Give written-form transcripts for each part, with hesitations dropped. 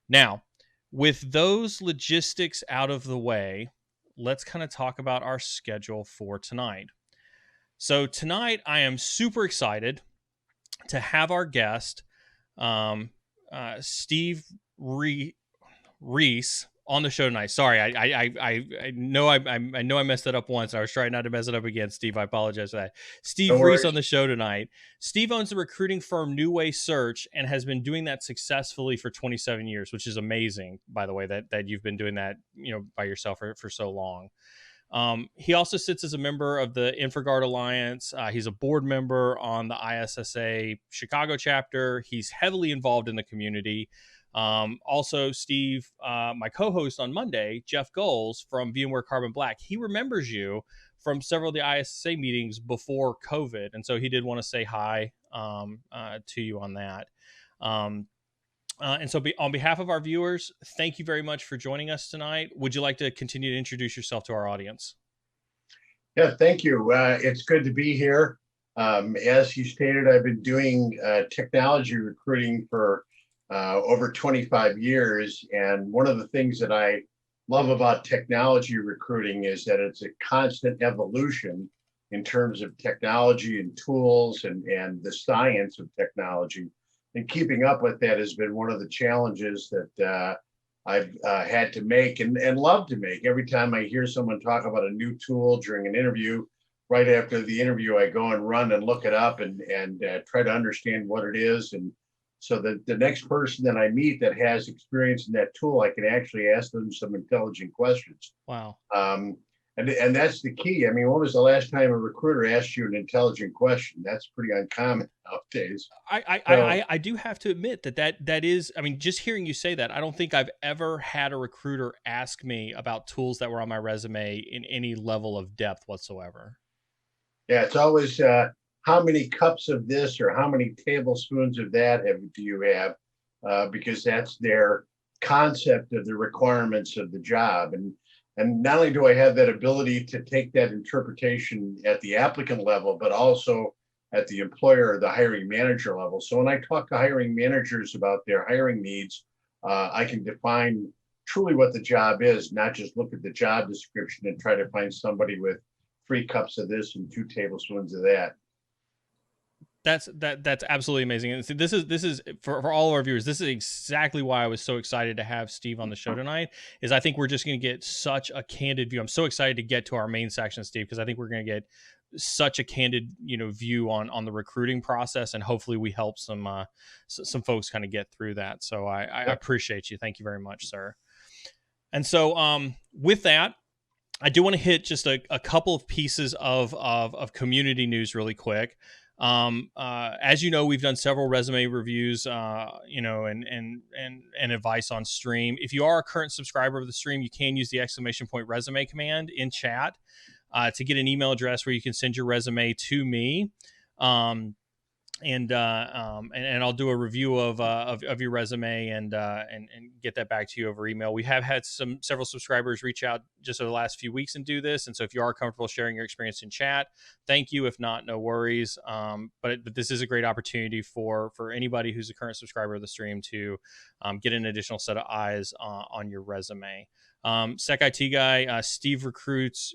Now, with those logistics out of the way, let's kind of talk about our schedule for tonight. So tonight, I am super excited to have our guest, um, Steve Reese, on the show tonight. Sorry, I know I know I messed that up once. I was trying not to mess it up again, Steve. I apologize for that. No Steve Reese on worries. the show tonight. Steve owns the recruiting firm New Way Search and has been doing that successfully for 27 years, which is amazing. By the way, that you've been doing that by yourself for so long. He also sits as a member of the InfraGard Alliance. He's a board member on the ISSA Chicago chapter. He's heavily involved in the community. Also, Steve, my co-host on Monday, Jeff Goals from VMware Carbon Black, he remembers you from several of the ISSA meetings before COVID, and so he did want to say hi to you on that. Um, on behalf of our viewers, thank you very much for joining us tonight. Would you like to continue to introduce yourself to our audience? Yeah, thank you. It's good to be here. As you stated, I've been doing technology recruiting for over 25 years. And one of the things that I love about technology recruiting is that it's a constant evolution in terms of technology and tools and the science of technology. And keeping up with that has been one of the challenges that I've had to make and love to make. Every time I hear someone talk about a new tool during an interview, right after the interview, I go and run and look it up and try to understand what it is. And so that the next person that I meet that has experience in that tool, I can actually ask them some intelligent questions. Wow. And that's the key. I mean, when was the last time a recruiter asked you an intelligent question? That's pretty uncommon nowadays. So I do have to admit that is, I mean, just hearing you say that, I don't think I've ever had a recruiter ask me about tools that were on my resume in any level of depth whatsoever. yeah, it's always how many cups of this or how many tablespoons of that do you have? Because that's their concept of the requirements of the job. And not only do I have that ability to take that interpretation at the applicant level, but also at the employer or the hiring manager level. So when I talk to hiring managers about their hiring needs, I can define truly what the job is, not just look at the job description and try to find somebody with 3 cups of this and 2 tablespoons of that. That's absolutely amazing. And this is for all of our viewers. This is exactly why I was so excited to have Steve on the show tonight. Is I think we're just going to get such a candid view. I'm so excited to get to our main section, Steve, because I think we're going to get such a candid view on the recruiting process, and hopefully we help some folks kind of get through that. So I Yep. appreciate you. Thank you very much, sir. And so with that, I do want to hit just a couple of pieces of community news really quick. As you know, we've done several resume reviews, and advice on stream. If you are a current subscriber of the stream, you can use the !resume command in chat to get an email address where you can send your resume to me. And I'll do a review of your resume and get that back to you over email. We have had several subscribers reach out just over the last few weeks and do this, and so if you are comfortable sharing your experience in chat, thank you. If not, no worries. But this is a great opportunity for anybody who's a current subscriber of the stream to get an additional set of eyes on your resume. Sec IT guy Steve recruits.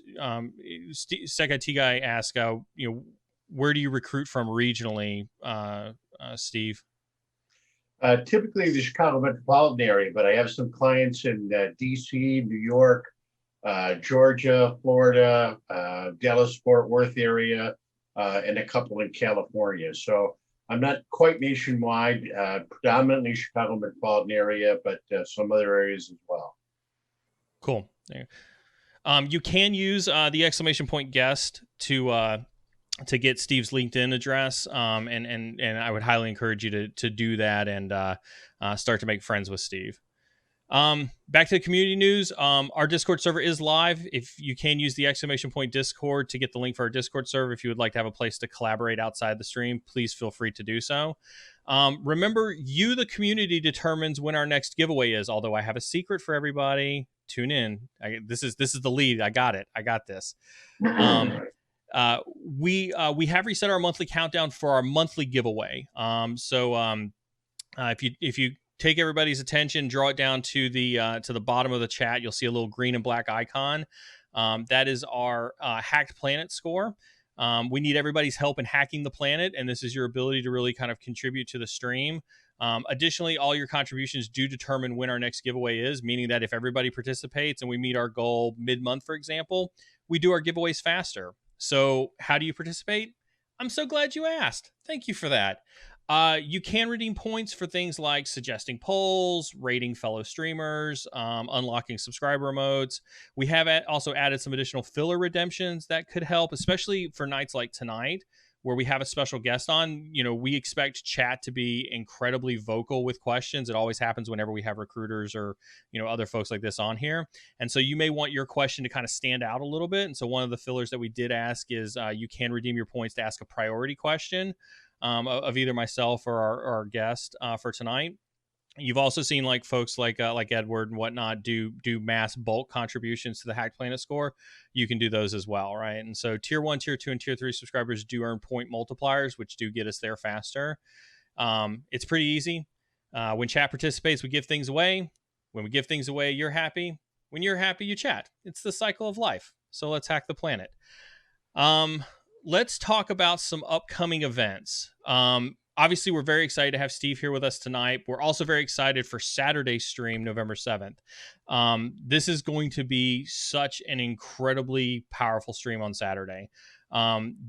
Sec IT guy asks, where do you recruit from regionally, Steve? Typically the Chicago metropolitan area, but I have some clients in DC, New York, Georgia, Florida, Dallas, Fort Worth area, and a couple in California. So I'm not quite nationwide, predominantly Chicago metropolitan area, but some other areas as well. Cool. You can use the ! Guest to get Steve's LinkedIn address, and I would highly encourage you to do that and start to make friends with Steve. Back to the community news. Our Discord server is live. If you can use the ! Discord to get the link for our Discord server, if you would like to have a place to collaborate outside the stream, please feel free to do so. Remember, you, the community, determines when our next giveaway is. Although I have a secret for everybody. Tune in. This is the lead. I got it. I got this. We have reset our monthly countdown for our monthly giveaway. If you take everybody's attention, draw it down to the bottom of the chat. You'll see a little green and black icon. That is our Hacked Planet score. We need everybody's help in hacking the planet, and this is your ability to really kind of contribute to the stream. Additionally, all your contributions do determine when our next giveaway is, meaning that if everybody participates and we meet our goal mid-month, for example, we do our giveaways faster. So how do you participate? I'm so glad you asked. Thank you for that. You can redeem points for things like suggesting polls, rating fellow streamers, unlocking subscriber modes. We have also added some additional filler redemptions that could help, especially for nights like tonight, where we have a special guest on. We expect chat to be incredibly vocal with questions. It always happens whenever we have recruiters or, other folks like this on here. And so you may want your question to kind of stand out a little bit. And so one of the fillers that we did ask is you can redeem your points to ask a priority question of either myself or our guest for tonight. You've also seen like folks like Edward and whatnot do mass bulk contributions to the Hacked Planet score. You can do those as well, right? And so tier 1, tier 2, and tier 3 subscribers do earn point multipliers, which do get us there faster. It's pretty easy. When chat participates, we give things away. When we give things away, you're happy. When you're happy, you chat. It's the cycle of life. So let's hack the planet. Let's talk about some upcoming events. Obviously, we're very excited to have Steve here with us tonight. We're also very excited for Saturday's stream, November 7th. This is going to be such an incredibly powerful stream on Saturday.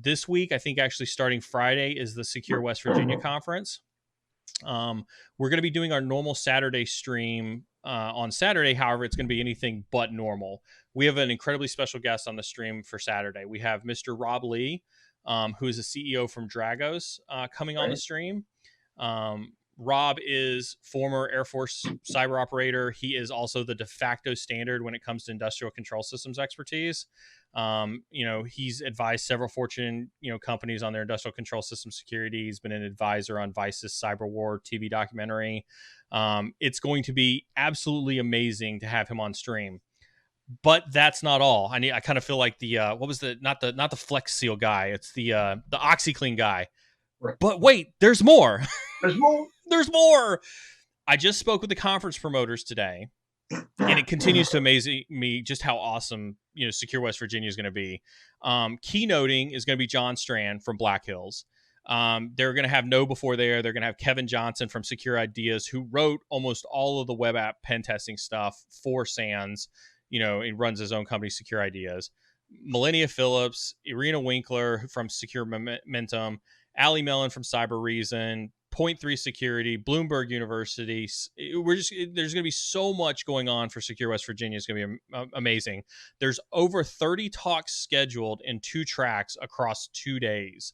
This week, I think actually starting Friday, is the Secure West Virginia Conference. We're going to be doing our normal Saturday stream on Saturday. However, it's going to be anything but normal. We have an incredibly special guest on the stream for Saturday. We have Mr. Rob Lee, who is a CEO from Dragos, coming on the stream. Rob is former Air Force cyber operator. He is also the de facto standard when it comes to industrial control systems expertise. He's advised several Fortune, companies on their industrial control system security. He's been an advisor on Vice's Cyber War TV documentary. It's going to be absolutely amazing to have him on stream. But that's not all. I kind of feel like not the Flex Seal guy. It's the OxyClean guy. Right. But wait, there's more. There's more. There's more. I just spoke with the conference promoters today, and it continues to amaze me just how awesome Secure West Virginia is going to be. Keynoting is going to be John Strand from Black Hills. They're going to have before there. They're going to have Kevin Johnson from Secure Ideas, who wrote almost all of the web app pen testing stuff for SANS. It runs his own company, Secure Ideas. Millennia Phillips, Irina Winkler from Secure Momentum, Ali Mellon from Cyber Reason, Point3 Security, Bloomberg University. There's going to be so much going on for Secure West Virginia. It's going to be amazing. There's over 30 talks scheduled in 2 tracks across 2 days.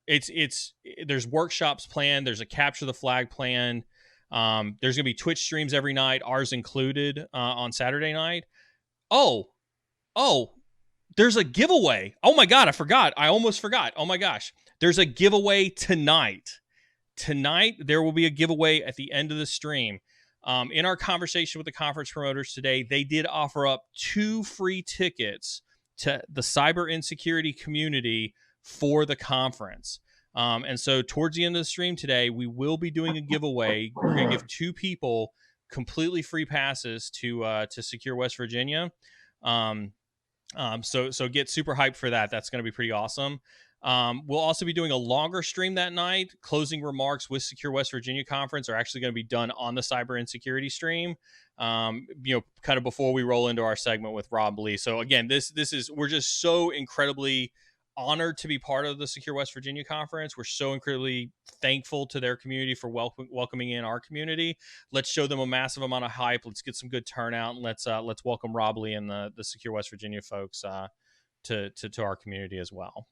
There's workshops planned. There's a capture the flag plan. There's going to be Twitch streams every night, ours included, on Saturday night. Oh, there's a giveaway. Oh my God, I forgot. I almost forgot. Oh my gosh. There's a giveaway tonight. Tonight, there will be a giveaway at the end of the stream. In our conversation with the conference promoters today, they did offer up 2 free tickets to the cyber insecurity community for the conference. And so towards the end of the stream today, we will be doing a giveaway. We're going to give 2 people completely free passes to Secure West Virginia. So get super hyped for that. That's going to be pretty awesome. We'll also be doing a longer stream that night. Closing remarks with Secure West Virginia Conference are actually going to be done on the cyber insecurity stream, kind of before we roll into our segment with Rob Lee. So again, we're just so incredibly honored to be part of the Secure West Virginia Conference. We're so incredibly thankful to their community for welcoming in our community. Let's show them a massive amount of hype. Let's get some good turnout, and let's welcome Rob Lee and the Secure West Virginia folks to our community as well.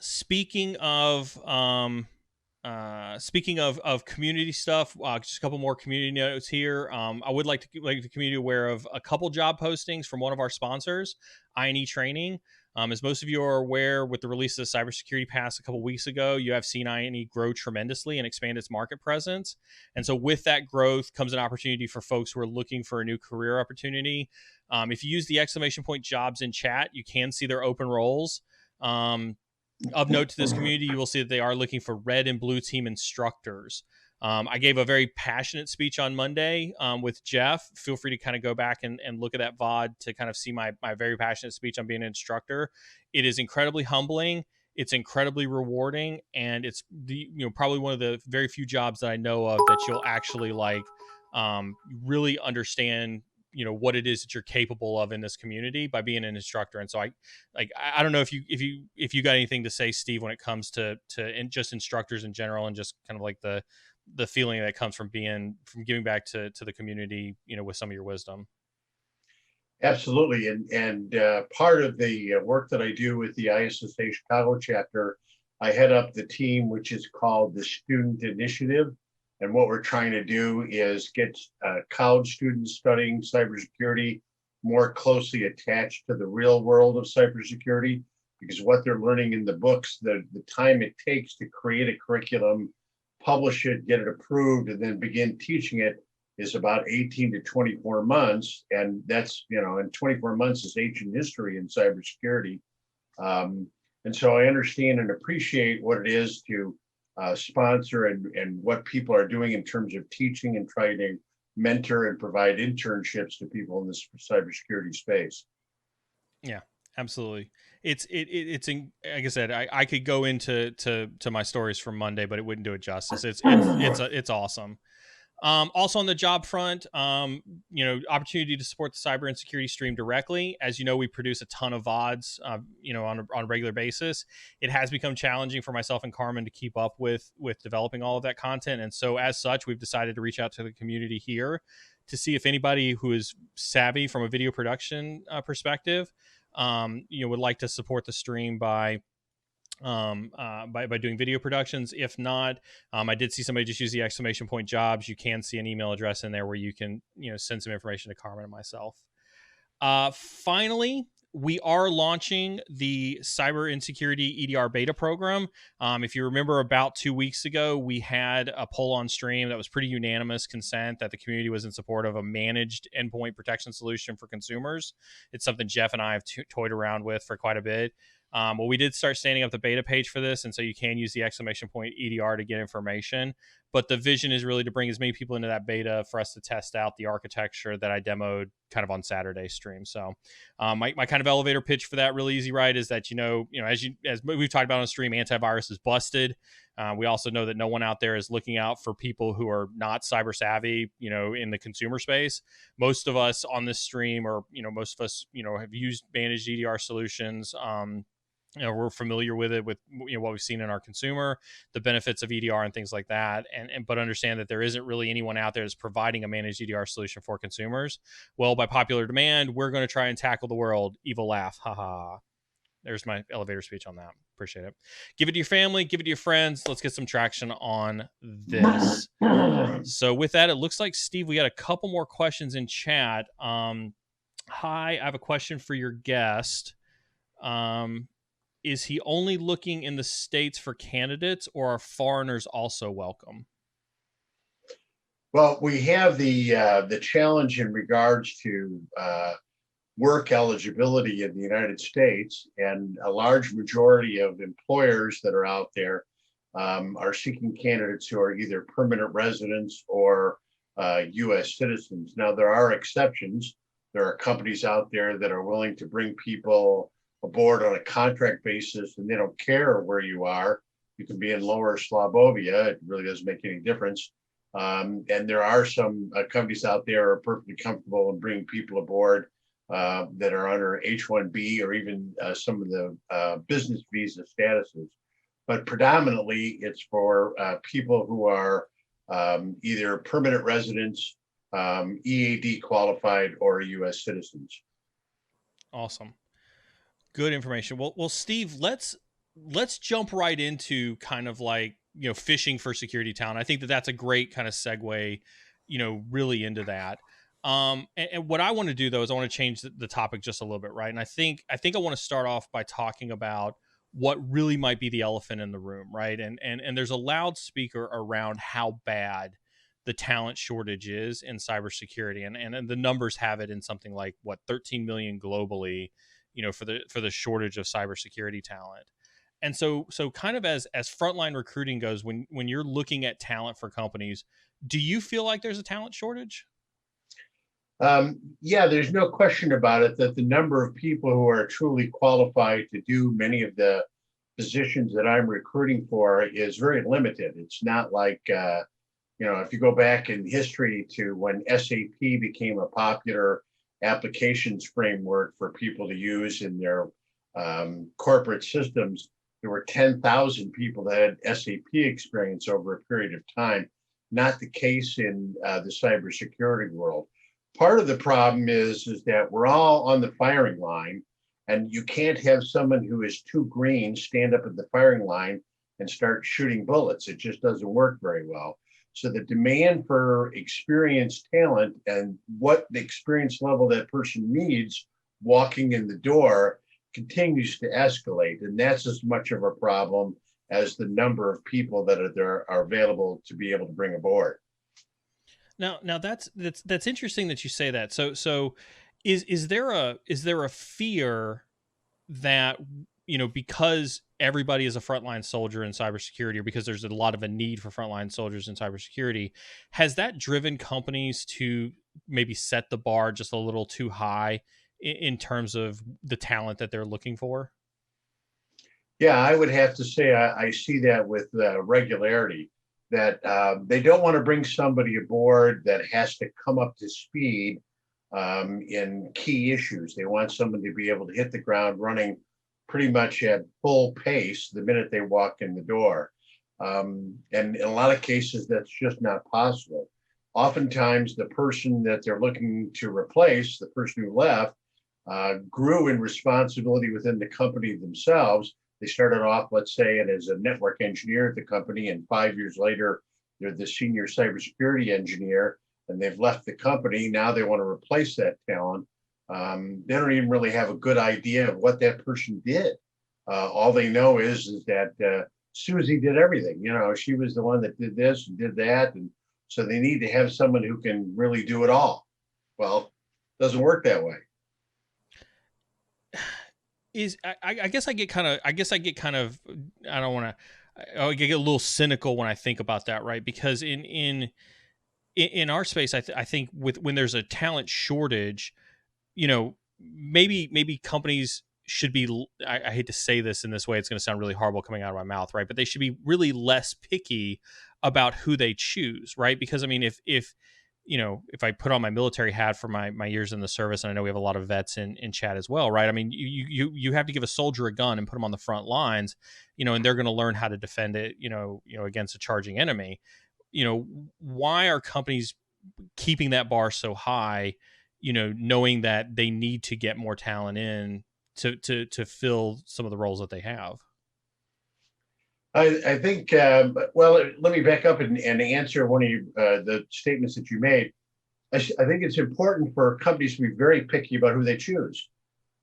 Speaking of community stuff, just a couple more community notes here. I would like to make the community aware of a couple job postings from one of our sponsors, INE Training. As most of you are aware, with the release of the Cybersecurity Pass a couple weeks ago, you have seen INE grow tremendously and expand its market presence. And so with that growth comes an opportunity for folks who are looking for a new career opportunity. If you use the !jobs in chat, you can see their open roles. Of note to this community, you will see that they are looking for red and blue team instructors. I gave a very passionate speech on Monday with Jeff. Feel free to kind of go back and look at that VOD to kind of see my very passionate speech on being an instructor. It is incredibly humbling. It's incredibly rewarding, and it's probably one of the very few jobs that I know of that you'll actually really understand what it is that you're capable of in this community by being an instructor. And so I don't know if you got anything to say, Steve, when it comes to just instructors in general, and just kind of like the feeling that comes from giving back to the community, with some of your wisdom. Absolutely. And part of the work that I do with the ISSA Chicago chapter, I head up the team, which is called the Student Initiative. And what we're trying to do is get college students studying cybersecurity more closely attached to the real world of cybersecurity, because what they're learning in the books, the time it takes to create a curriculum, publish it, get it approved, and then begin teaching it is about 18 to 24 months. And that's, and 24 months is ancient history in cybersecurity. And so I understand and appreciate what it is to sponsor and what people are doing in terms of teaching and trying to mentor and provide internships to people in this cybersecurity space. Yeah, absolutely. It's like I said, I could go into my stories from Monday, but it wouldn't do it justice. It's awesome. Also on the job front, opportunity to support the cyber insecurity stream directly. As you know, we produce a ton of VODs, on a regular basis. It has become challenging for myself and Carmen to keep up with developing all of that content. And so as such, we've decided to reach out to the community here to see if anybody who is savvy from a video production perspective, would like to support the stream by doing video productions. If not, I did see somebody just use the exclamation point jobs. You can see an email address in there where you can send some information to Carmen and myself. Finally, we are launching the Cyber Insecurity EDR beta program. If you remember, about 2 weeks ago, we had a poll on stream that was pretty unanimous consent that the community was in support of a managed endpoint protection solution for consumers. It's something Jeff and I have toyed around with for quite a bit. Well, we did start standing up the beta page for this, and so you can use the exclamation point EDR to get information. But the vision is really to bring as many people into that beta for us to test out the architecture that I demoed kind of on Saturday's stream. So my kind of elevator pitch for that really easy, right, is that, as we've talked about on stream, antivirus is busted. We also know that no one out there is looking out for people who are not cyber savvy, in the consumer space. Most of us on this stream, or, most of us, have used managed EDR solutions. We're familiar with it, with what we've seen in our consumer, the benefits of EDR and things like that, but understand that there isn't really anyone out there that's providing a managed EDR solution for consumers. Well, by popular demand, we're going to try and tackle the world. Evil laugh, haha. There's my elevator speech on that. Appreciate it. Give it to your family, give it to your friends. Let's get some traction on this. So with that, it looks like, Steve, we got a couple more questions in chat. Hi, I have a question for your guest. Is he only looking in the States for candidates, or are foreigners also welcome? Well, we have the challenge in regards to work eligibility in the United States, and a large majority of employers that are out there are seeking candidates who are either permanent residents or U.S. citizens. Now, there are exceptions. There are companies out there that are willing to bring people aboard on a contract basis, and they don't care where you are. You can be in Lower Slobovia. It really doesn't make any difference. And there are some companies out there are perfectly comfortable in bringing people aboard that are under H-1B or even some of the business visa statuses. But predominantly, it's for people who are either permanent residents, EAD qualified, or U.S. citizens. Awesome. Good information. Well, Steve, let's jump right into kind of like, fishing for security talent. I think that's a great kind of segue, really into that. And what I want to do, though, is I want to change the topic just a little bit, right? And I think I want to start off by talking about what really might be the elephant in the room, right? And there's a loudspeaker around how bad the talent shortage is in cybersecurity, and the numbers have it in something like 13 million globally, for the shortage of cybersecurity talent. And so kind of as frontline recruiting goes, when you're looking at talent for companies, do you feel like there's a talent shortage? Yeah, there's no question about it that the number of people who are truly qualified to do many of the positions that I'm recruiting for is very limited. It's not like, if you go back in history to when SAP became a popular applications framework for people to use in their corporate systems, there were 10,000 people that had SAP experience over a period of time. Not the case in the cybersecurity world. Part of the problem is that we're all on the firing line, and you can't have someone who is too green stand up at the firing line and start shooting bullets. It just doesn't work very well. So the demand for experienced talent and what the experience level that person needs walking in the door continues to escalate. And that's as much of a problem as the number of people that are available to be able to bring aboard. Now that's interesting that you say that. So is there a fear that, because everybody is a frontline soldier in cybersecurity, or because there's a lot of a need for frontline soldiers in cybersecurity, has that driven companies to maybe set the bar just a little too high in terms of the talent that they're looking for? Yeah, I would have to say I see that with regularity, that they don't want to bring somebody aboard that has to come up to speed in key issues. They want someone to be able to hit the ground running pretty much at full pace the minute they walk in the door. And in a lot of cases, that's just not possible. Oftentimes, the person that they're looking to replace, the person who left, grew in responsibility within the company themselves. They started off, let's say, as a network engineer at the company, and 5 years later, they're the senior cybersecurity engineer, and they've left the company. Now they want to replace that talent. They don't even really have a good idea of what that person did. All they know is that Susie did everything. She was the one that did this and did that, and so they need to have someone who can really do it all. Well, it doesn't work that way. I guess I get kind of I don't want to, I get a little cynical when I think about that, right? Because in our space, I think with when there's a talent shortage, maybe companies should be, I hate to say this in this way, it's going to sound really horrible coming out of my mouth, right? But they should be really less picky about who they choose, right? Because I mean, if I put on my military hat for my years in the service, and I know we have a lot of vets in chat as well, right? I mean, you have to give a soldier a gun and put them on the front lines, and they're going to learn how to defend it, against a charging enemy. Why are companies keeping that bar so high, knowing that they need to get more talent in to fill some of the roles that they have? I think, well, let me back up and answer one of the statements that you made. I think it's important for companies to be very picky about who they choose,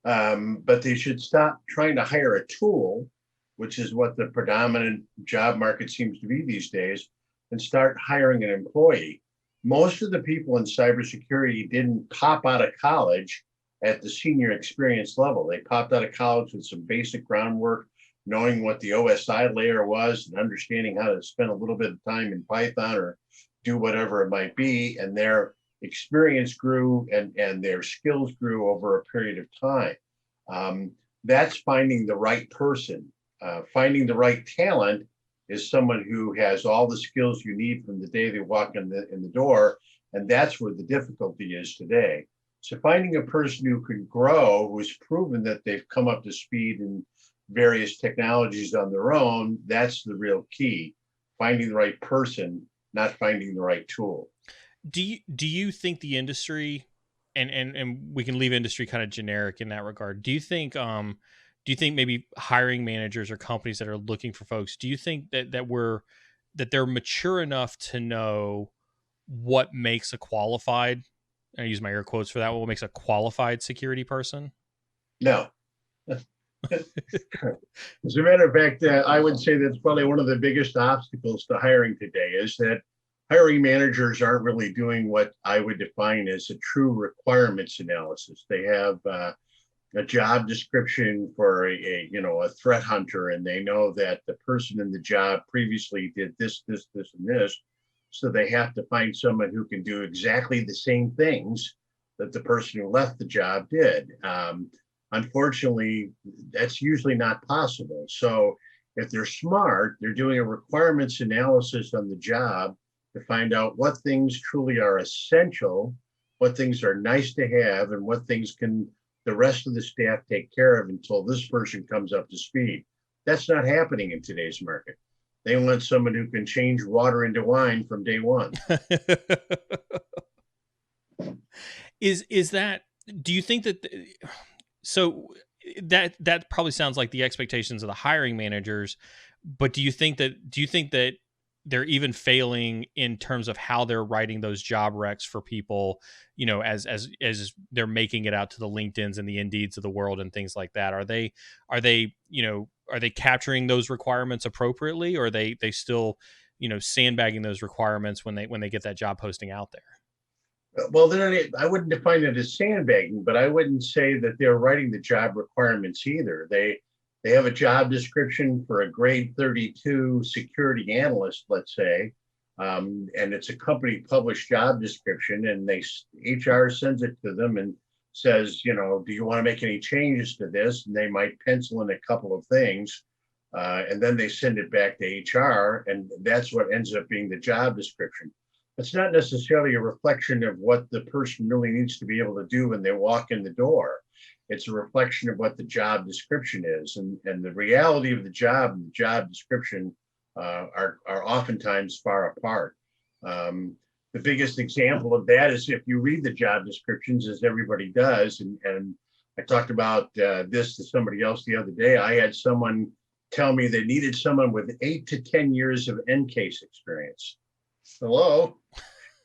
but they should stop trying to hire a tool, which is what the predominant job market seems to be these days, and start hiring an employee. Most of the people in cybersecurity didn't pop out of college at the senior experience level. They popped out of college with some basic groundwork, knowing what the OSI layer was and understanding how to spend a little bit of time in Python or do whatever it might be. And their experience grew and their skills grew over a period of time. That's finding the right person. Finding the right talent is someone who has all the skills you need from the day they walk in the door. And that's where the difficulty is today. So finding a person who can grow, who's proven that they've come up to speed in various technologies on their own, that's the real key. Finding the right person, not finding the right tool. Do you think the industry, and we can leave industry kind of generic in that regard, do you think maybe hiring managers or companies that are looking for folks, do you think that they're mature enough to know what makes a qualified, I use my air quotes for that, what makes a qualified security person? No. As a matter of fact, I would say that's probably one of the biggest obstacles to hiring today is that hiring managers aren't really doing what I would define as a true requirements analysis. They have a job description for a threat hunter, and they know that the person in the job previously did this, and this, so they have to find someone who can do exactly the same things that the person who left the job did. Unfortunately, that's usually not possible. So if they're smart, they're doing a requirements analysis on the job to find out what things truly are essential, what things are nice to have, and what things can the rest of the staff take care of until this person comes up to speed. That's not happening in today's market. They want someone who can change water into wine from day one. Is that, do you think that so that probably sounds like the expectations of the hiring managers, but do you think that they're even failing in terms of how they're writing those job recs for people, as they're making it out to the LinkedIn's and the Indeeds of the world and things like that? Are they capturing those requirements appropriately, or are they still, sandbagging those requirements when they get that job posting out there? Well, I wouldn't define it as sandbagging, but I wouldn't say that they're writing the job requirements either. They have a job description for a grade 32 security analyst, let's say, and it's a company published job description, and HR sends it to them and says, do you want to make any changes to this? And they might pencil in a couple of things, and then they send it back to HR, and that's what ends up being the job description. It's not necessarily a reflection of what the person really needs to be able to do when they walk in the door. It's a reflection of what the job description is, and the reality of the job and the job description are oftentimes far apart. The biggest example of that is if you read the job descriptions, as everybody does, and I talked about this to somebody else the other day. I had someone tell me they needed someone with 8 to 10 years of NCASE experience. Hello,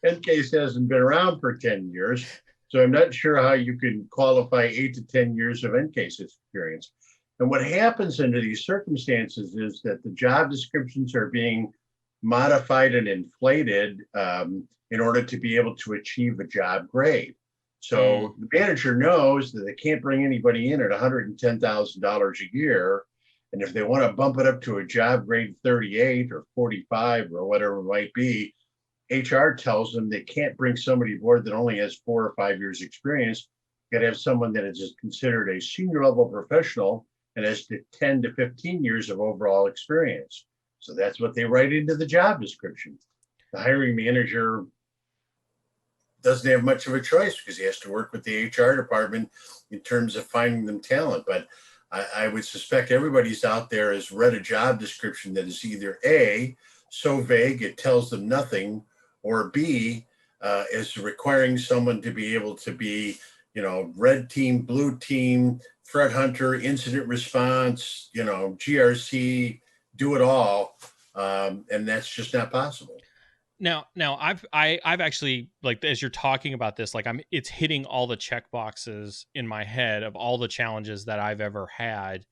NCASE hasn't been around for 10 years, so I'm not sure how you can qualify 8 to 10 years of NCASE experience. And what happens under these circumstances is that the job descriptions are being modified and inflated in order to be able to achieve a job grade. So the manager knows that they can't bring anybody in at $110,000 a year. And if they want to bump it up to a job grade 38 or 45 or whatever it might be, HR tells them they can't bring somebody aboard that only has 4 or 5 years experience. You got to have someone that is considered a senior level professional and has 10 to 15 years of overall experience. So that's what they write into the job description. The hiring manager doesn't have much of a choice because he has to work with the HR department in terms of finding them talent. But I would suspect everybody's out there has read a job description that is either A, so vague it tells them nothing, or B, is requiring someone to be able to be, red team, blue team, threat hunter, incident response, GRC, do it all. And that's just not possible. Now I've actually, like, as you're talking about this, like, it's hitting all the check boxes in my head of all the challenges that I've ever had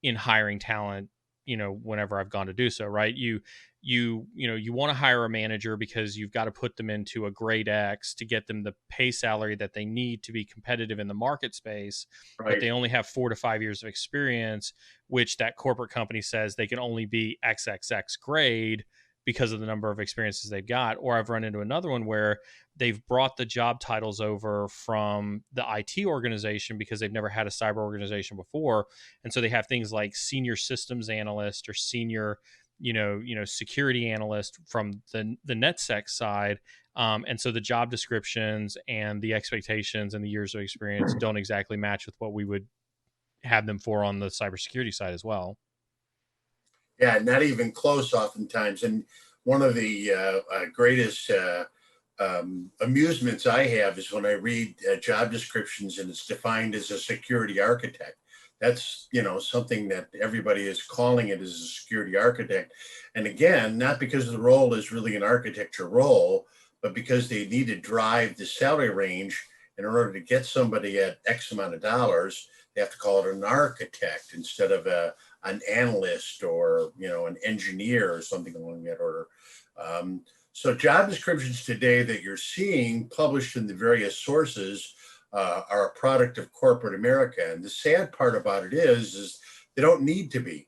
in hiring talent, whenever I've gone to do so, right? You want to hire a manager because you've got to put them into a grade X to get them the pay salary that they need to be competitive in the market space, Right. but they only have 4 to 5 years of experience, which that corporate company says they can only be XXX grade because of the number of experiences they've got. Or I've run into another one where they've brought the job titles over from the IT organization because they've never had a cyber organization before. And so they have things like senior systems analyst or senior, security analyst from the NetSec side. And so the job descriptions and the expectations and the years of experience don't exactly match with what we would have them for on the cybersecurity side as well. Yeah, not even close oftentimes. And one of the greatest amusements I have is when I read job descriptions and it's defined as a security architect. That's, something that everybody is calling it as a security architect. And again, not because the role is really an architecture role, but because they need to drive the salary range. In order to get somebody at X amount of dollars, they have to call it an architect instead of an analyst or an engineer or something along that order. So job descriptions today that you're seeing published in the various sources are a product of corporate America. And the sad part about it is they don't need to be.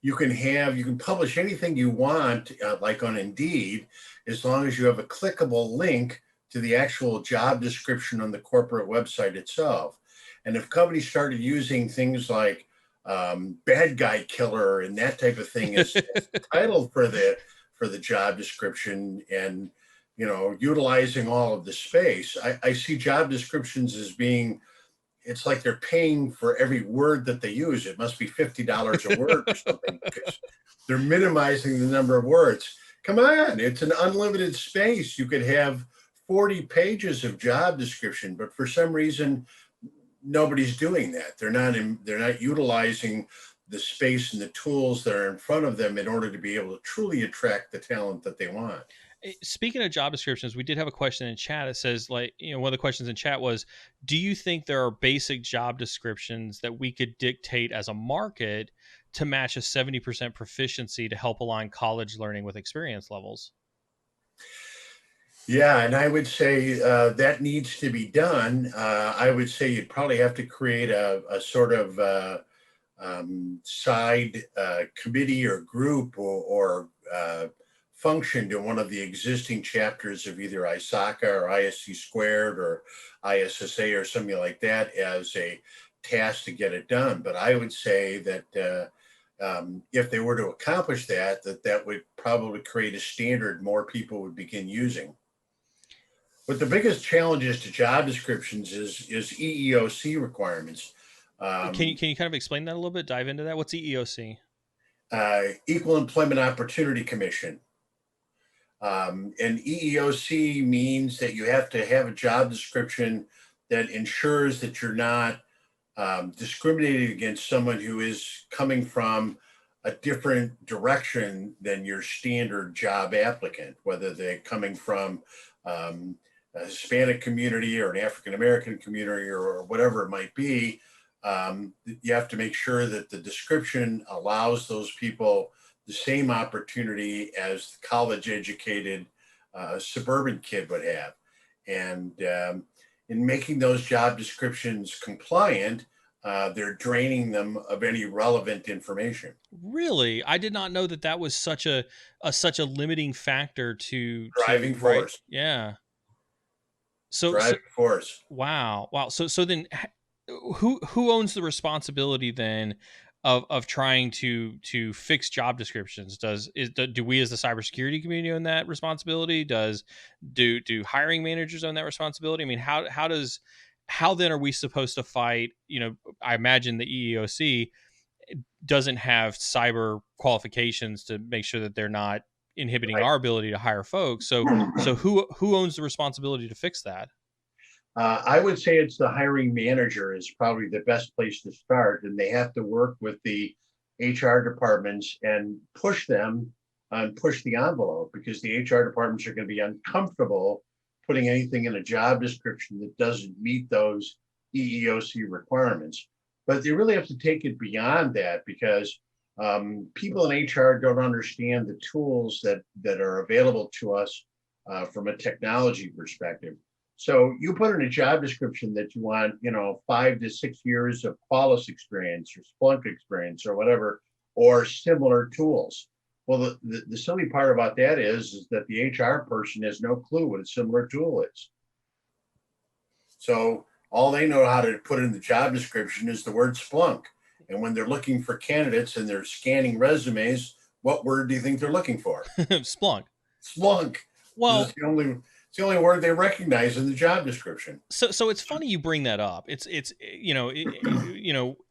You can publish anything you want, like on Indeed, as long as you have a clickable link to the actual job description on the corporate website itself. And if companies started using things like bad guy killer and that type of thing as the title for the job description, and utilizing all of the space, I see job descriptions as being, it's like they're paying for every word that they use. It must be $50 a word or something, because they're minimizing the number of words. Come on, it's an unlimited space. You could have 40 pages of job description, but for some reason, nobody's doing that. They're not utilizing the space and the tools that are in front of them in order to be able to truly attract the talent that they want. Speaking of job descriptions, we did have a question in chat. It says, like, one of the questions in chat was, do you think there are basic job descriptions that we could dictate as a market to match a 70% proficiency to help align college learning with experience levels? Yeah, and I would say that needs to be done. I would say you'd probably have to create a sort of side committee or group or function to one of the existing chapters of either ISACA or ISC squared or ISSA or something like that as a task to get it done. But I would say that if they were to accomplish that, that would probably create a standard more people would begin using. But the biggest challenges to job descriptions is EEOC requirements. Can you kind of explain that a little bit? Dive into that. What's EEOC? Equal Employment Opportunity Commission. And EEOC means that you have to have a job description that ensures that you're not discriminating against someone who is coming from a different direction than your standard job applicant, whether they're coming from a Hispanic community or an African American community or whatever it might be. You have to make sure that the description allows those people the same opportunity as the college educated suburban kid would have. And in making those job descriptions compliant, they're draining them of any relevant information. Really? I did not know that was such a limiting factor to Driving force. Right? Yeah. So driving force. Wow. So then who owns the responsibility then of trying to fix job descriptions? Do we as the cybersecurity community own that responsibility? Do hiring managers own that responsibility? I mean, how then are we supposed to fight? I imagine the EEOC doesn't have cyber qualifications to make sure that they're not inhibiting our ability to hire folks. So who owns the responsibility to fix that? I would say it's the hiring manager is probably the best place to start, and they have to work with the HR departments and push them and push the envelope, because the HR departments are going to be uncomfortable putting anything in a job description that doesn't meet those EEOC requirements. But they really have to take it beyond that, because people in HR don't understand the tools that are available to us from a technology perspective. So you put in a job description that you want, 5 to 6 years of Qualys experience or Splunk experience or whatever, or similar tools. Well, the silly part about that is that the HR person has no clue what a similar tool is. So all they know how to put in the job description is the word Splunk. And when they're looking for candidates and they're scanning resumes, what word do you think they're looking for? Splunk. Splunk. Well, it's the only word they recognize in the job description. So it's funny you bring that up.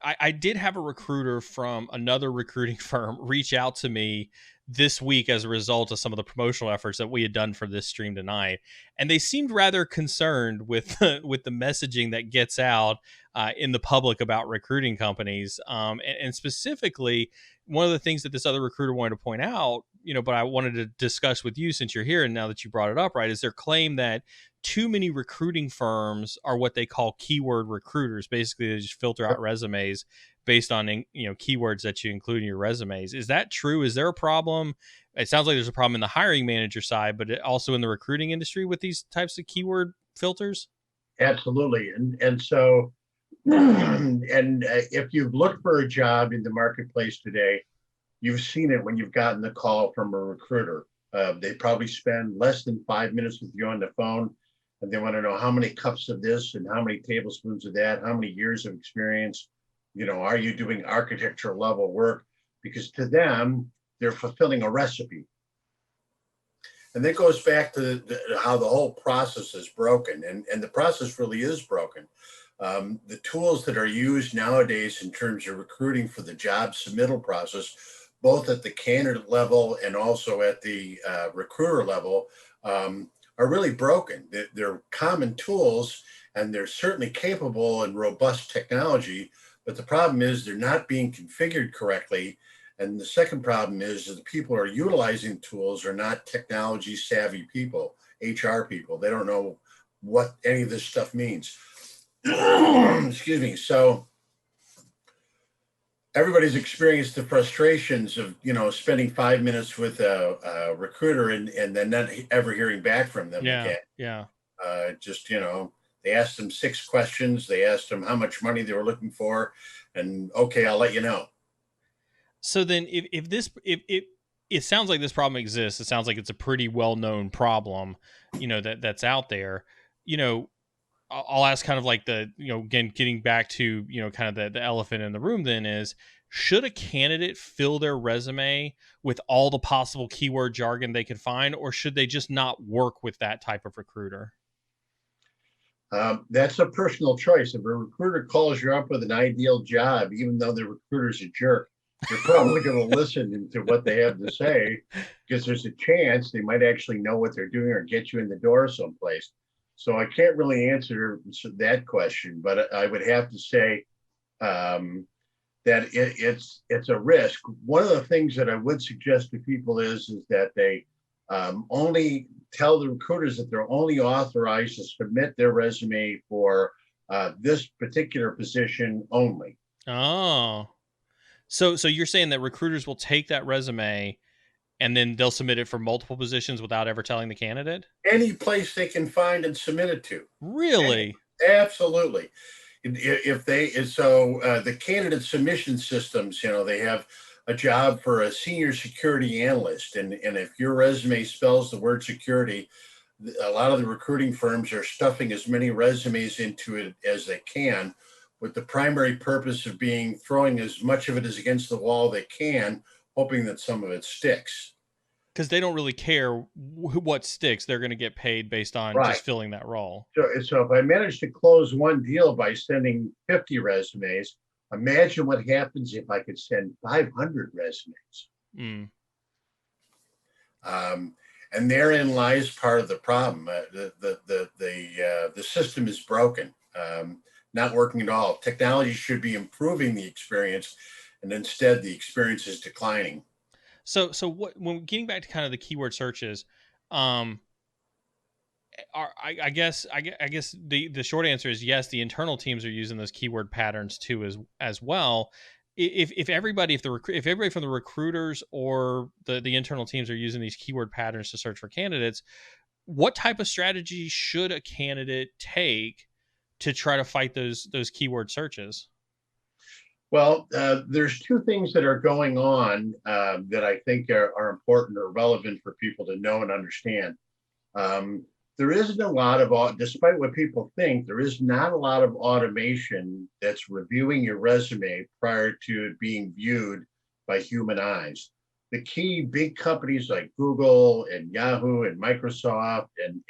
I did have a recruiter from another recruiting firm reach out to me this week as a result of some of the promotional efforts that we had done for this stream tonight, and they seemed rather concerned with the messaging that gets out in the public about recruiting companies, and specifically one of the things that this other recruiter wanted to point out, but I wanted to discuss with you since you're here and now that you brought it up, right, is their claim that too many recruiting firms are what they call keyword recruiters. Basically, they just filter out resumes based on keywords that you include in your resumes. Is that true? Is there a problem? It sounds like there's a problem in the hiring manager side, but also in the recruiting industry with these types of keyword filters. Absolutely. And so, and if you've looked for a job in the marketplace today, you've seen it when you've gotten the call from a recruiter. They probably spend less than 5 minutes with you on the phone, and they want to know how many cups of this and how many tablespoons of that, how many years of experience, are you doing architecture level work? Because to them, they're fulfilling a recipe. And that goes back to how the whole process is broken, and the process really is broken. The tools that are used nowadays in terms of recruiting for the job submittal process, both at the candidate level and also at the recruiter level, are really broken. They're common tools, and they're certainly capable and robust technology, but the problem is they're not being configured correctly. And the second problem is that the people who are utilizing tools are not technology savvy people, HR people. They don't know what any of this stuff means. Excuse me. So everybody's experienced the frustrations of, spending 5 minutes with a recruiter and then not ever hearing back from them Yeah. again. Yeah. They asked them 6 questions. They asked them how much money they were looking for, and okay, I'll let you know. So then if it sounds like this problem exists, it sounds like it's a pretty well-known problem, that's out there. I'll ask kind of like again, getting back to, kind of the elephant in the room then is, should a candidate fill their resume with all the possible keyword jargon they could find, or should they just not work with that type of recruiter? That's a personal choice. If a recruiter calls you up with an ideal job, even though the recruiter's a jerk, you're probably going to listen to what they have to say, because there's a chance they might actually know what they're doing or get you in the door someplace. So I can't really answer that question, but I would have to say that it's a risk. One of the things that I would suggest to people is that they only tell the recruiters that they're only authorized to submit their resume for this particular position only. Oh, so you're saying that recruiters will take that resume and then they'll submit it for multiple positions without ever telling the candidate? Any place they can find and submit it to. Really? Absolutely. If they, so the candidate submission systems, they have a job for a senior security analyst. And if your resume spells the word security, a lot of the recruiting firms are stuffing as many resumes into it as they can, with the primary purpose of throwing as much of it as against the wall they can, hoping that some of it sticks. Because they don't really care what sticks. They're going to get paid based on just filling that role. So if I manage to close one deal by sending 50 resumes, imagine what happens if I could send 500 resumes. Mm. And therein lies part of the problem. The system is broken, not working at all. Technology should be improving the experience, and instead the experience is declining. So when getting back to kind of the keyword searches, I guess the short answer is yes. The internal teams are using those keyword patterns too as well. If everybody from the recruiters or the internal teams are using these keyword patterns to search for candidates, what type of strategy should a candidate take to try to fight those keyword searches? Well, there's two things that are going on that I think are important or relevant for people to know and understand. There isn't a lot of, despite what people think, there is not a lot of automation that's reviewing your resume prior to it being viewed by human eyes. The key big companies like Google and Yahoo and Microsoft and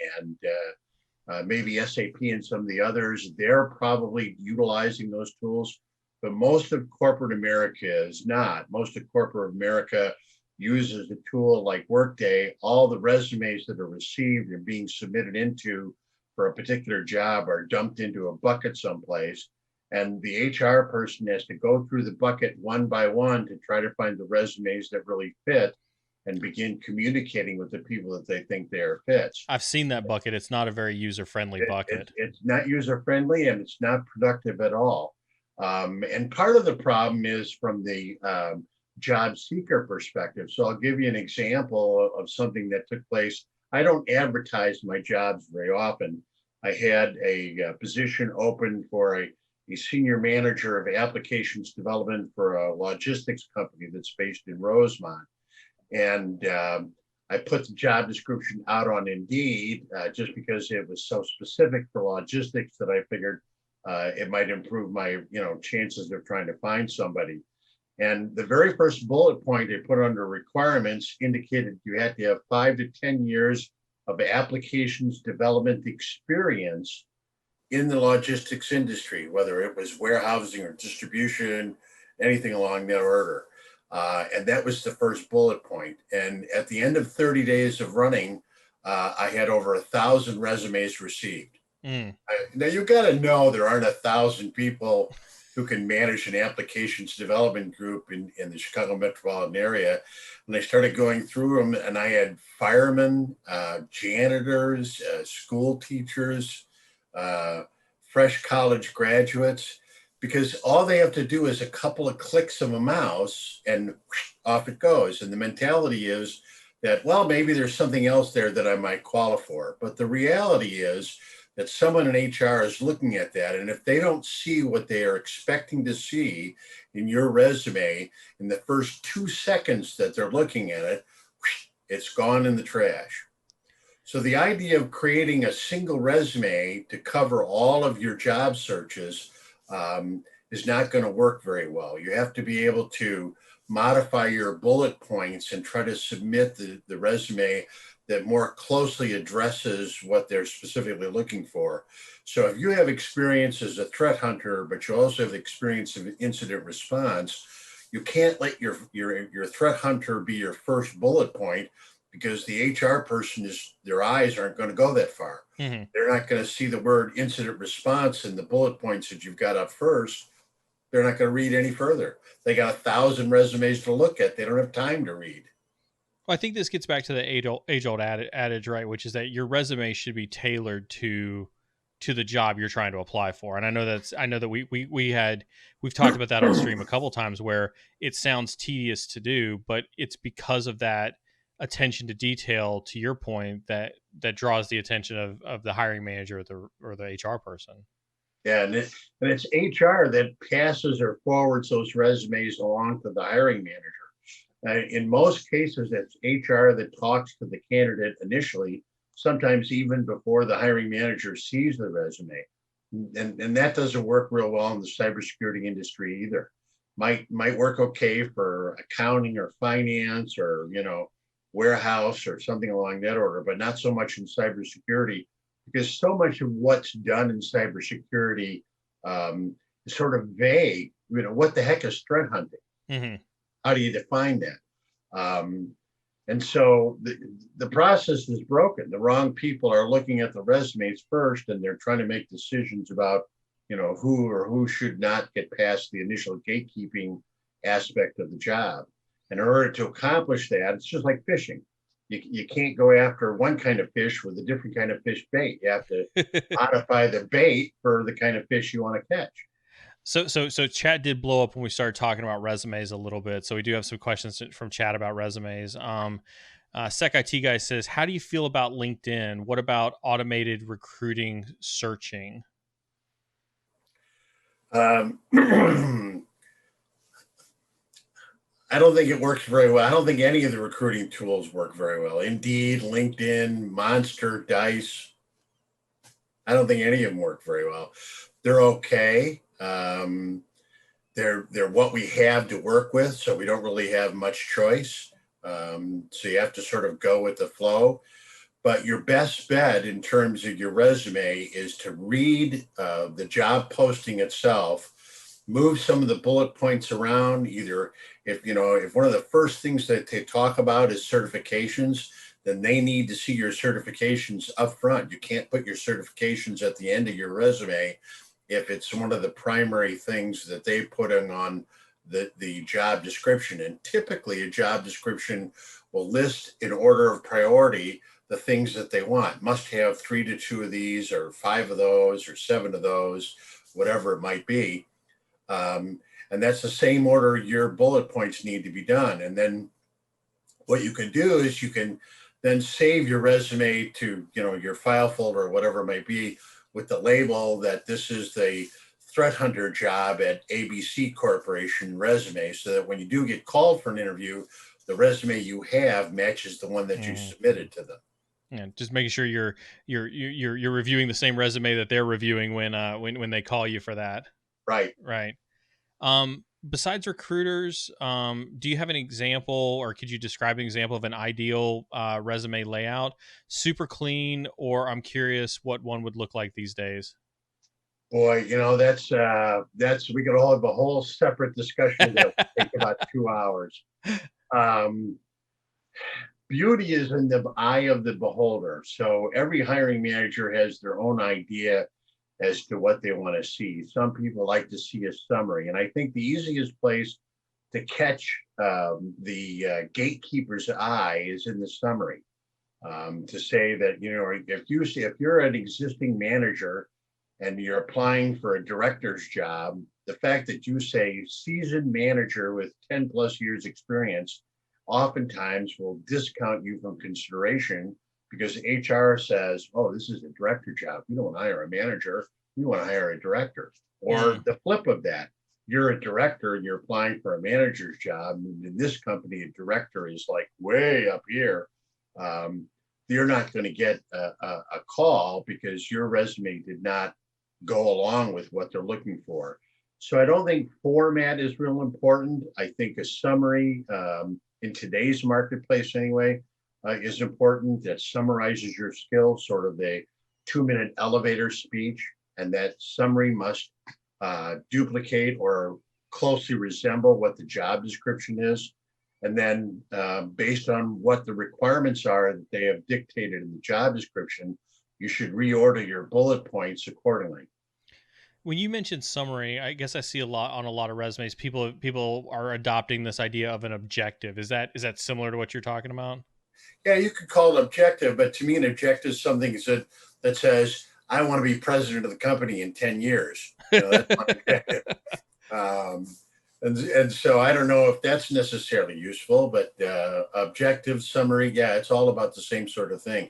maybe SAP and some of the others, they're probably utilizing those tools. But most of corporate America is not. Most of corporate America uses a tool like Workday. All the resumes that are received and being submitted into for a particular job are dumped into a bucket someplace. And the HR person has to go through the bucket one by one to try to find the resumes that really fit and begin communicating with the people that they think they are fits. I've seen that bucket. It's not a very user-friendly bucket. It's not user-friendly, and it's not productive at all. And part of the problem is from the job seeker perspective. So I'll give you an example of something that took place. I don't advertise my jobs very often, I had a position open for a senior manager of applications development for a logistics company that's based in Rosemont. And I put the job description out on Indeed just because it was so specific for logistics that I figured it might improve my chances of trying to find somebody. And the very first bullet point they put under requirements indicated you had to have 5 to 10 years of applications development experience in the logistics industry, whether it was warehousing or distribution, anything along that order. And that was the first bullet point. And at the end of 30 days of running, I had over 1,000 resumes received. Now you got to know there aren't 1,000 people who can manage an applications development group in the Chicago metropolitan area. And I started going through them, and I had firemen, janitors, school teachers, fresh college graduates, because all they have to do is a couple of clicks of a mouse and off it goes. And the mentality is that, well, maybe there's something else there that I might qualify for. But the reality is that someone in HR is looking at that. And if they don't see what they are expecting to see in your resume in the first 2 seconds that they're looking at it, it's gone in the trash. So the idea of creating a single resume to cover all of your job searches is not going to work very well. You have to be able to modify your bullet points and try to submit the resume that more closely addresses what they're specifically looking for. So if you have experience as a threat hunter, but you also have experience of incident response, you can't let your threat hunter be your first bullet point, because the HR person their eyes aren't going to go that far. Mm-hmm. They're not going to see the word incident response in the bullet points that you've got up first. They're not going to read any further. They got 1,000 resumes to look at. They don't have time to read. Well, I think this gets back to the age-old adage, right? Which is that your resume should be tailored to the job you're trying to apply for. And I know that we've talked about that on stream a couple times, where it sounds tedious to do, but it's because of that attention to detail, to your point, that draws the attention of the hiring manager or the HR person. Yeah, and it's HR that passes or forwards those resumes along to the hiring manager. In most cases, it's HR that talks to the candidate initially, sometimes even before the hiring manager sees the resume. And that doesn't work real well in the cybersecurity industry either. Might work okay for accounting or finance or, warehouse or something along that order, but not so much in cybersecurity, because so much of what's done in cybersecurity is sort of vague. What the heck is threat hunting? Mm-hmm. How do you define that? And so the process is broken. The wrong people are looking at the resumes first, and they're trying to make decisions about, who should not get past the initial gatekeeping aspect of the job. And in order to accomplish that, it's just like fishing. You can't go after one kind of fish with a different kind of fish bait. You have to modify the bait for the kind of fish you want to catch. So chat did blow up when we started talking about resumes a little bit. So we do have some questions from chat about resumes. Sec IT guy says, how do you feel about LinkedIn? What about automated recruiting searching? I don't think it works very well. I don't think any of the recruiting tools work very well. Indeed, LinkedIn, Monster, Dice. I don't think any of them work very well. They're okay. They're what we have to work with, so we don't really have much choice. So you have to sort of go with the flow. But your best bet in terms of your resume is to read the job posting itself, move some of the bullet points around. Either if one of the first things that they talk about is certifications, then they need to see your certifications up front. You can't put your certifications at the end of your resume if it's one of the primary things that they put in on the job description. And typically a job description will list in order of priority the things that they want. Must have 3 to 2 of these, or 5 of those, or 7 of those, whatever it might be. And that's the same order your bullet points need to be done. And then what you can do is you can then save your resume to, your file folder or whatever it might be, with the label that this is the threat hunter job at ABC Corporation resume, so that when you do get called for an interview, the resume you have matches the one that you Mhm. submitted to them. Yeah, just making sure you're reviewing the same resume that they're reviewing when they call you for that. Right. Right. Besides recruiters, do you have an example, or could you describe an example of an ideal resume layout? Super clean, or I'm curious what one would look like these days. Boy, that's we could all have a whole separate discussion that would take about 2 hours. Um, Beauty is in the eye of the beholder. So every hiring manager has their own idea as to what they want to see. Some people like to see a summary, and I think the easiest place to catch the gatekeeper's eye is in the summary. To say that, if you're an existing manager and you're applying for a director's job, the fact that you say seasoned manager with 10 plus years experience oftentimes will discount you from consideration, because HR says, oh, this is a director job. We don't hire a manager. We want to hire a director. Or Mm, the flip of that, you're a director and you're applying for a manager's job. And in this company, a director is like way up here. Um, you're not going to get a call because your resume did not go along with what they're looking for. So I don't think format is real important. I think a summary, in today's marketplace anyway, is important, that summarizes your skills, sort of the 2-minute elevator speech. And that summary must duplicate or closely resemble what the job description is. And then based on what the requirements are that they have dictated in the job description, you should reorder your bullet points accordingly. when you mentioned summary, I guess I see a lot on a lot of resumes. People are adopting this idea of an objective. Is that similar to what you're talking about? Yeah, you could call it objective, but to me, an objective is something that says, I want to be president of the company in 10 years. That's my objective. Um, and so I don't know if that's necessarily useful, but objective summary, yeah, it's all about the same sort of thing.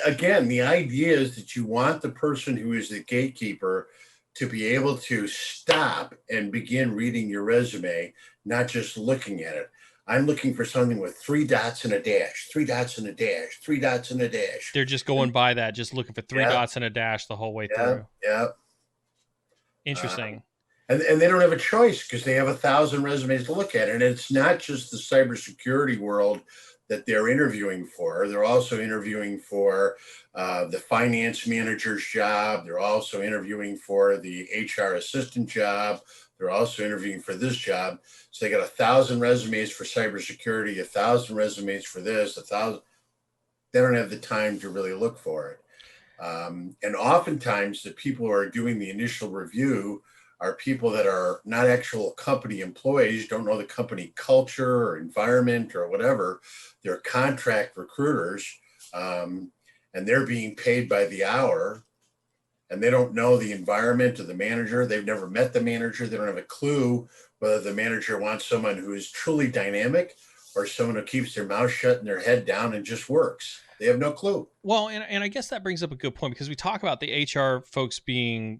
Again, the idea is that you want the person who is the gatekeeper to be able to stop and begin reading your resume, not just looking at it. I'm looking for something with 3 dots and a dash, 3 dots and a dash, 3 dots and a dash. They're just going by that, just looking for three Yeah, dots and a dash the whole way yeah, through. yeah. Interesting. And they don't have a choice because they have 1,000 resumes to look at. And it's not just the cybersecurity world that they're interviewing for. They're also interviewing for the finance manager's job. They're also interviewing for the HR assistant job. They're also interviewing for this job. So they got 1,000 resumes for cybersecurity, 1,000 resumes for this, 1,000. They don't have the time to really look for it. And oftentimes, the people who are doing the initial review are people that are not actual company employees, don't know the company culture or environment or whatever. They're contract recruiters, and they're being paid by the hour, and they don't know the environment of the manager. They've never met the manager. They don't have a clue whether the manager wants someone who is truly dynamic or someone who keeps their mouth shut and their head down and just works. They have no clue. Well, and I guess that brings up a good point, because we talk about the HR folks being,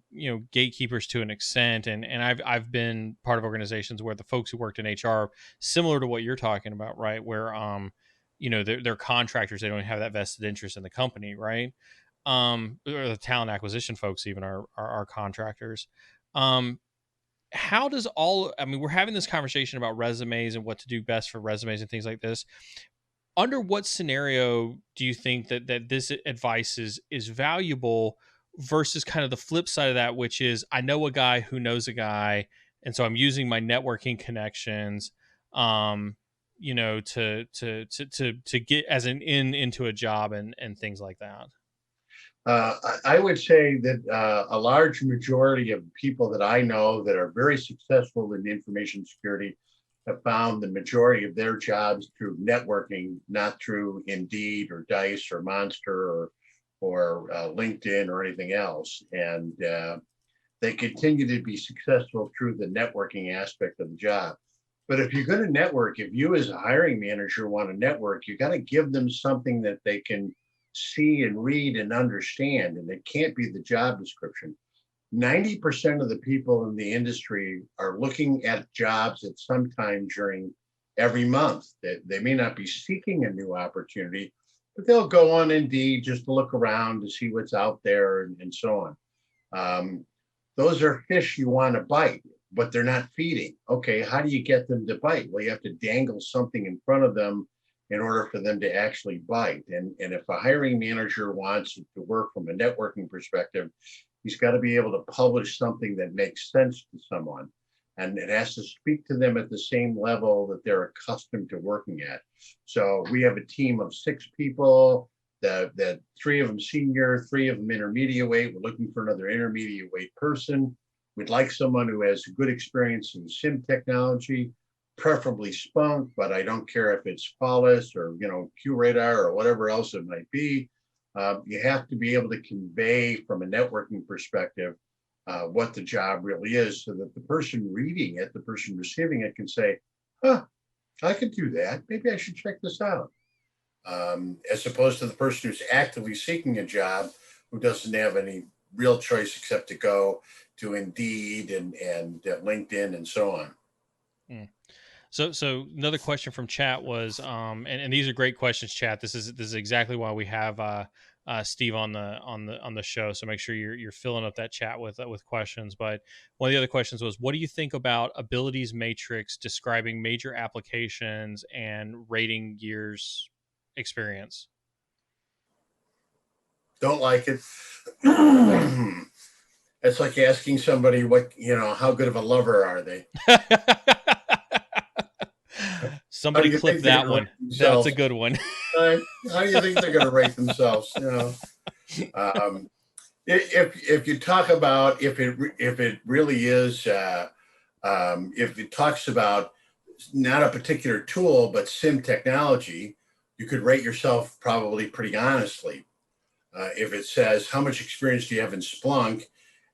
gatekeepers to an extent, and I've been part of organizations where the folks who worked in HR, similar to what you're talking about, right, where they're contractors, they don't have that vested interest in the company, right? Or the talent acquisition folks even are contractors. Um, how does all I mean, we're having this conversation about resumes and what to do best for resumes and things like this. Under what scenario do you think that this advice is valuable, versus kind of the flip side of that, which is, I know a guy who knows a guy, and so I'm using my networking connections, um to get as an in into a job and things like that. I would say that a large majority of people that I know that are very successful in information security have found the majority of their jobs through networking, not through Indeed or Dice or Monster or LinkedIn or anything else. And they continue to be successful through the networking aspect of the job. But if you're going to network, if you as a hiring manager want to network, you got to give them something that they can see and read and understand. And it can't be the job description. 90% of the people in the industry are looking at jobs at some time during every month. They may not be seeking a new opportunity, but they'll go on Indeed just to look around to see what's out there and so on. Those are fish you want to bite, but they're not feeding. Okay, how do you get them to bite? Well, you have to dangle something in front of them in order for them to actually bite. And if a hiring manager wants to work from a networking perspective, he's got to be able to publish something that makes sense to someone. And it has to speak to them at the same level that they're accustomed to working at. So we have a team of 6 people, that 3 of them senior, 3 of them intermediate weight. We're looking for another intermediate weight person. We'd like someone who has good experience in SIM technology, preferably Splunk, but I don't care if it's Qualys or QRadar or whatever else it might be. You have to be able to convey from a networking perspective what the job really is, so that the person reading it, the person receiving it, can say, "Huh, I could do that. Maybe I should check this out." As opposed to the person who's actively seeking a job, who doesn't have any real choice except to go to Indeed and LinkedIn and so on. Mm. So another question from chat was, and these are great questions, chat. This is exactly why we have Steve on the show. So make sure you're filling up that chat with questions. But one of the other questions was, what do you think about abilities matrix describing major applications and rating years experience? Don't like it. It's like asking somebody how good of a lover are they? Somebody clip that one. That's a good one. How do you think they're going to rate themselves? If you talk about if it really is if it talks about not a particular tool but SIM technology, you could rate yourself probably pretty honestly. If it says how much experience do you have in Splunk,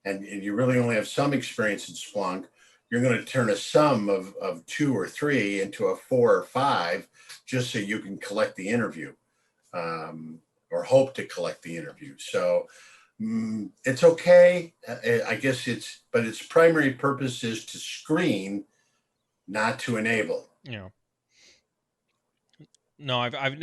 and you really only have some experience in Splunk, you're going to turn a sum of 2 or 3 into a 4 or 5 just so you can collect the interview, or hope to collect the interview. So it's okay. I guess but its primary purpose is to screen, not to enable. No, I've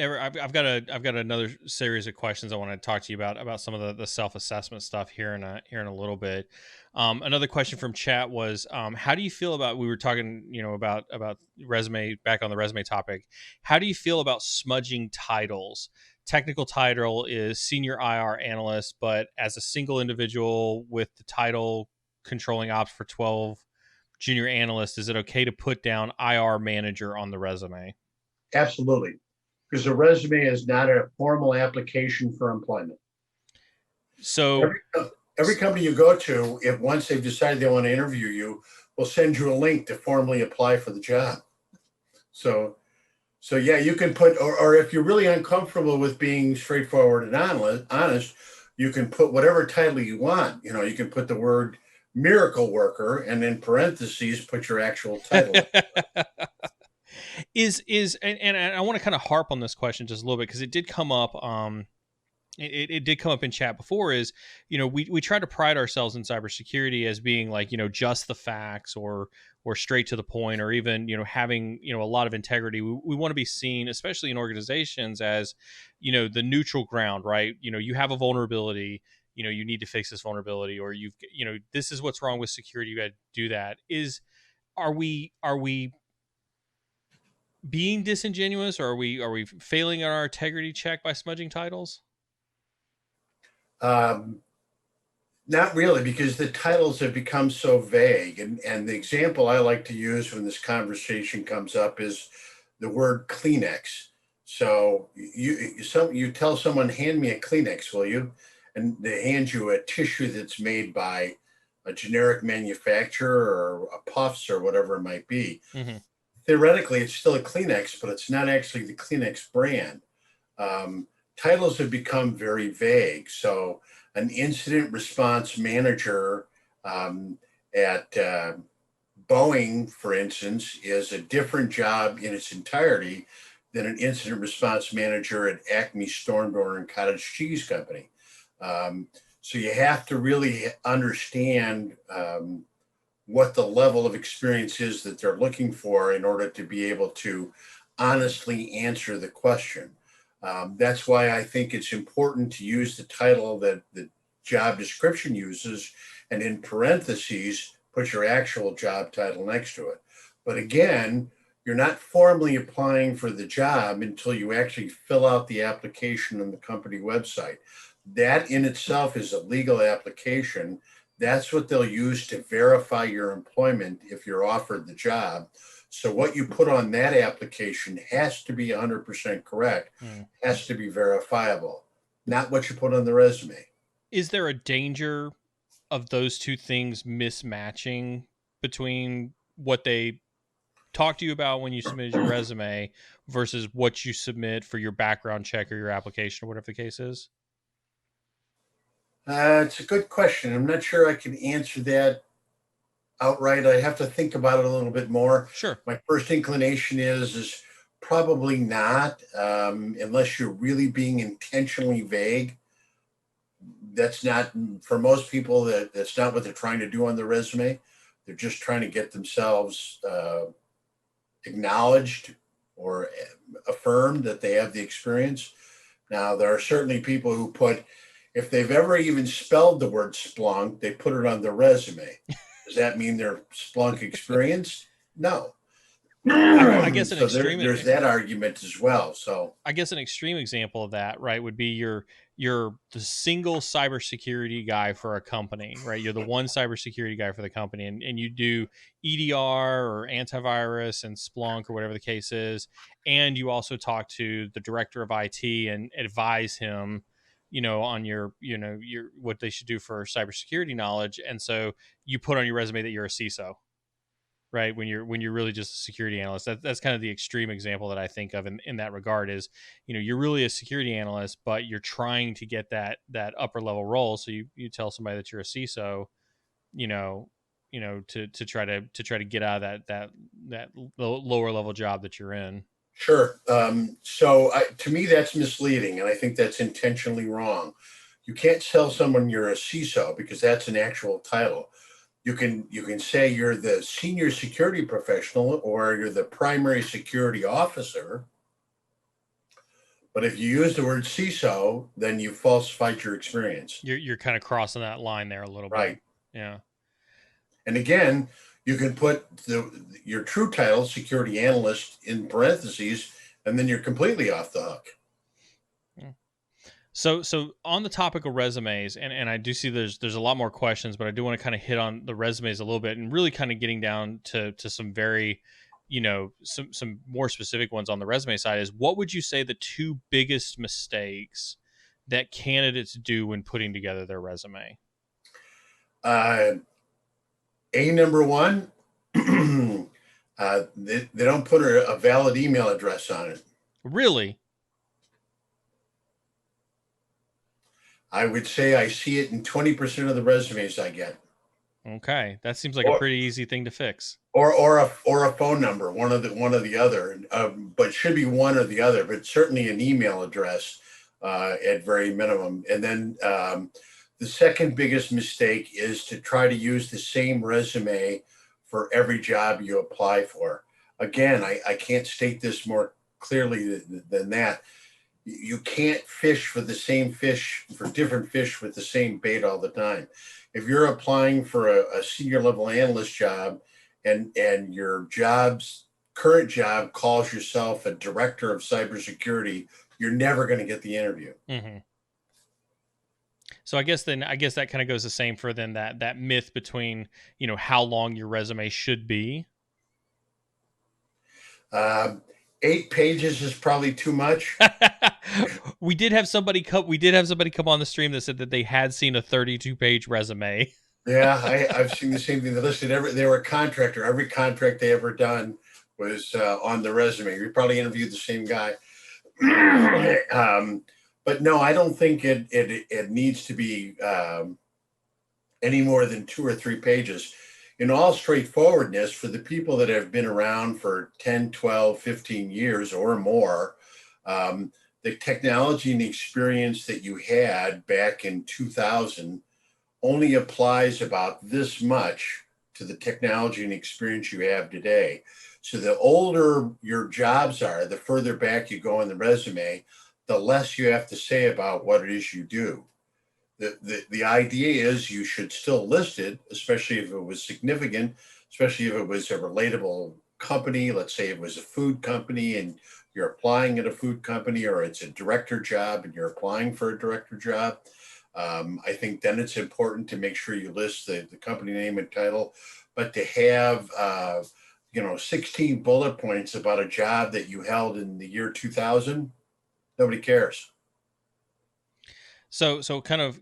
got another series of questions I want to talk to you about some of the self-assessment stuff here in a little bit. Another question from chat was, how do you feel about, we were talking, about resume, back on the resume topic. How do you feel about smudging titles? Technical title is senior IR analyst, but as a single individual with the title controlling ops for 12 junior analysts, is it okay to put down IR manager on the resume? Absolutely, because a resume is not a formal application for employment. So every company you go to, if once they've decided they want to interview you, will send you a link to formally apply for the job. So yeah, you can put, or if you're really uncomfortable with being straightforward and honest, you can put whatever title you want. You can put the word miracle worker and in parentheses put your actual title. And I want to kind of harp on this question just a little bit, because it did come up. It did come up in chat before. Is we try to pride ourselves in cybersecurity as being like just the facts, or straight to the point, or even having a lot of integrity. We want to be seen, especially in organizations, as the neutral ground, right? You have a vulnerability. You need to fix this vulnerability, or this is what's wrong with security. You got to do that. Are we being disingenuous, or are we failing on our integrity check by smudging titles? Not really, because the titles have become so vague. And the example I like to use when this conversation comes up is the word Kleenex. So you tell someone, hand me a Kleenex, will you? And they hand you a tissue that's made by a generic manufacturer, or a Puffs, or whatever it might be. Mm-hmm. Theoretically, it's still a Kleenex, but it's not actually the Kleenex brand. Titles have become very vague. So an incident response manager at Boeing, for instance, is a different job in its entirety than an incident response manager at Acme Storm Door and Cottage Cheese Company. So you have to really understand what the level of experience is that they're looking for in order to be able to honestly answer the question. That's why I think it's important to use the title that the job description uses, and in parentheses, put your actual job title next to it. But again, you're not formally applying for the job until you actually fill out the application on the company website. That in itself is a legal application. That's what they'll use to verify your employment if you're offered the job. So what you put on that application has to be 100% correct, has to be verifiable, not what you put on the resume. Is there a danger of those two things mismatching between what they talk to you about when you submitted your resume versus what you submit for your background check or your application or whatever the case is? It's a good question. I'm not sure I can answer that outright. I have to think about it a little bit more. Sure. My first inclination is probably not, unless you're really being intentionally vague. That's not, for most people, that's not what they're trying to do on the resume. They're just trying to get themselves acknowledged or affirmed that they have the experience. Now, there are certainly people who put, if they've ever even spelled the word Splunk, they put it on their resume. Does that mean they're Splunk experienced? No. I guess an So extreme there's that argument as well. So I guess an extreme example of that, right, would be you're the single cybersecurity guy for a company, right? You're the one cybersecurity guy for the company, and you do EDR or antivirus and Splunk or whatever the case is, and you also talk to the director of IT and advise him, on your what they should do for cybersecurity knowledge, and so you put on your resume that you're a CISO, right? When you're really just a security analyst. That's kind of the extreme example that I think of in that regard is, you're really a security analyst, but you're trying to get that upper level role. So you tell somebody that you're a CISO, to try to get out of that lower level job that you're in. sure. To me, that's misleading, and I think that's intentionally wrong. You can't tell someone you're a CISO because that's an actual title. You can say you're the senior security professional or you're the primary security officer. But if you use the word CISO, then you falsified your experience. You're kind of crossing that line there a little bit. Right. Yeah. And again, you can put your true title, security analyst, in parentheses, and then you're completely off the hook. So on the topic of resumes, and I do see there's a lot more questions, but I do want to kind of hit on the resumes a little bit and really kind of getting down to some very, some more specific ones on the resume side is, what would you say the two biggest mistakes that candidates do when putting together their resume? Number one, they don't put a valid email address on it. Really? I would say I see it in 20% of the resumes I get. Okay, that seems like a pretty easy thing to fix. Or a phone number, one or the other, but it should be one or the other, but certainly an email address at very minimum. And then the second biggest mistake is to try to use the same resume for every job you apply for. Again, I can't state this more clearly than that. You can't fish for different fish with the same bait all the time. If you're applying for a senior level analyst job and your current job calls yourself a director of cybersecurity, you're never going to get the interview. Mm-hmm. So I guess that kind of goes the same for then that myth between, how long your resume should be. 8 pages is probably too much. We did have somebody come on the stream that said that they had seen a 32-page resume. Yeah, I've seen the same thing. They were a contractor. Every contract they ever done was on the resume. We probably interviewed the same guy. But no, I don't think it needs to be any more than 2 or 3 pages. in all straightforwardness, for the people that have been around for 10, 12, 15 years or more, the technology and experience that you had back in 2000 only applies about this much to the technology and experience you have today. So the older your jobs are, the further back you go in the resume, the less you have to say about what it is you do. The idea is you should still list it, especially if it was significant, especially if it was a relatable company. Let's say it was a food company and you're applying at a food company, or it's a director job and you're applying for a director job. I think then it's important to make sure you list the company name and title, but to have 16 bullet points about a job that you held in the year 2000, nobody cares. So kind of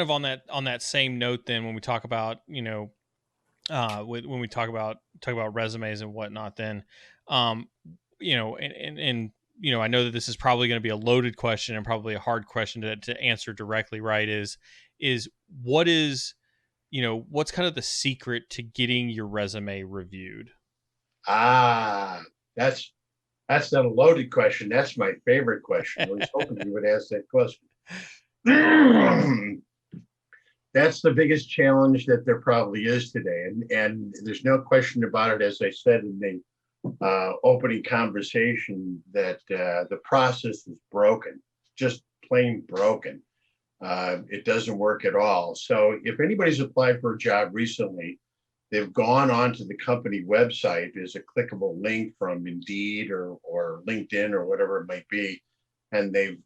on that same note, then when we talk about when we talk about resumes and whatnot, then and I know that this is probably going to be a loaded question and probably a hard question to answer directly, right? Is what is what's kind of the secret to getting your resume reviewed? Ah, that's that's not a loaded question. That's my favorite question. I was hoping you would ask that question. That's the biggest challenge that there probably is today. And there's no question about it, as I said in the opening conversation, that the process is broken, just plain broken. It doesn't work at all. So if anybody's applied for a job recently, they've gone onto the company website. There's a clickable link from Indeed or LinkedIn or whatever it might be, and they've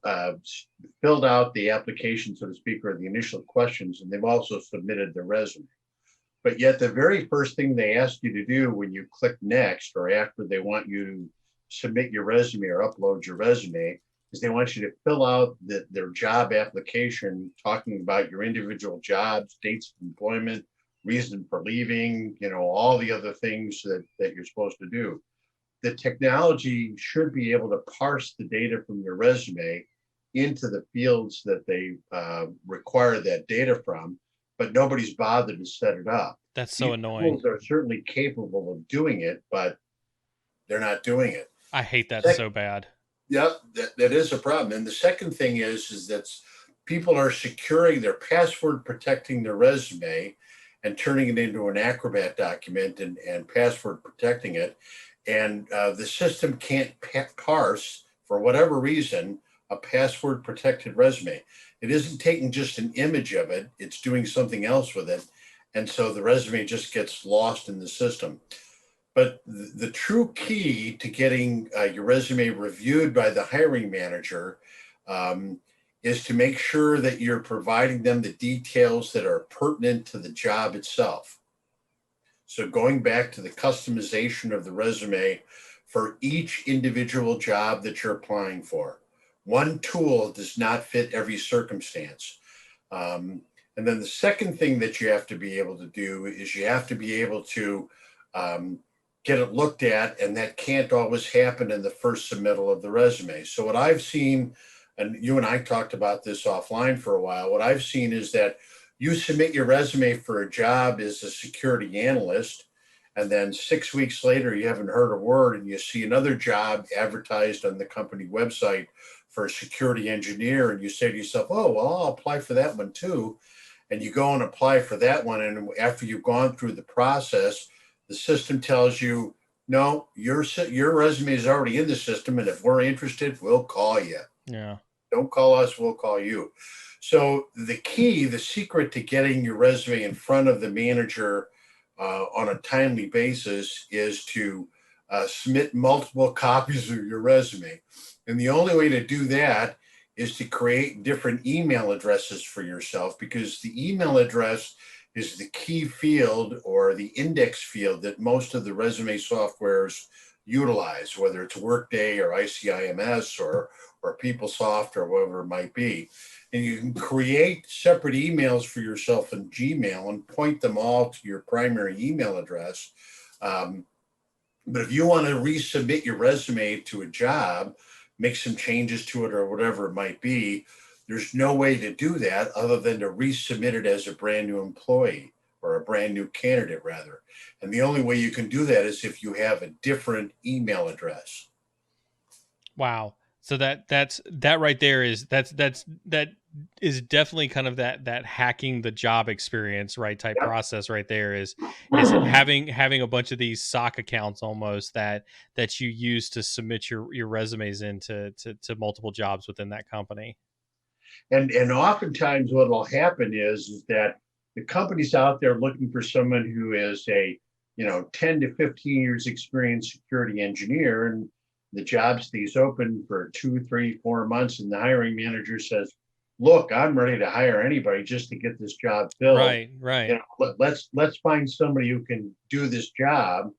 filled out the application, so to speak, or the initial questions, and they've also submitted their resume. But yet the very first thing they ask you to do when you click next, or after they want you to submit your resume or upload your resume, is they want you to fill out their job application, talking about your individual jobs, dates of employment, reason for leaving, all the other things that you're supposed to do. The technology should be able to parse the data from your resume into the fields that they require that data from, but nobody's bothered to set it up. That's so These annoying. tools are certainly capable of doing it, but they're not doing it. I hate that so bad. Yep, that is a problem. And the second thing is that people are securing their password, protecting their resume, and turning it into an Acrobat document and password protecting it. And the system can't parse, for whatever reason, a password protected resume. It isn't taking just an image of it, it's doing something else with it. And so the resume just gets lost in the system. But the true key to getting your resume reviewed by the hiring manager is to make sure that you're providing them the details that are pertinent to the job itself. So going back to the customization of the resume for each individual job that you're applying for. One tool does not fit every circumstance. And then the second thing that you have to be able to do is you have to be able to get it looked at, and that can't always happen in the first submittal of the resume. So what I've seen, and you and I talked about this offline for a while, what I've seen is that you submit your resume for a job as a security analyst, and then 6 weeks later, you haven't heard a word, and you see another job advertised on the company website for a security engineer, and you say to yourself, oh, well, I'll apply for that one too. And you go and apply for that one, and after you've gone through the process, the system tells you, no, your resume is already in the system, and if we're interested, we'll call you. Yeah. Don't call us, we'll call you. So the secret to getting your resume in front of the manager on a timely basis is to submit multiple copies of your resume. And the only way to do that is to create different email addresses for yourself, because the email address is the key field or the index field that most of the resume softwares utilize, whether it's Workday or ICIMS or PeopleSoft or whatever it might be. And you can create separate emails for yourself in Gmail and point them all to your primary email address. But if you want to resubmit your resume to a job, make some changes to it or whatever it might be, there's no way to do that other than to resubmit it as a brand new employee. or a brand new candidate rather. And the only way you can do that is if you have a different email address. Wow. So that right there is that is definitely kind of that hacking the job experience, right, type Yep. process right there is having a bunch of these sock accounts almost that you use to submit your resumes into to multiple jobs within that company. And oftentimes what will happen is that the company's out there looking for someone who is a 10 to 15 years experienced security engineer, and the job stays open for 2, 3, 4 months, and the hiring manager says, look, I'm ready to hire anybody just to get this job filled. Right, right. Let's find somebody who can do this job.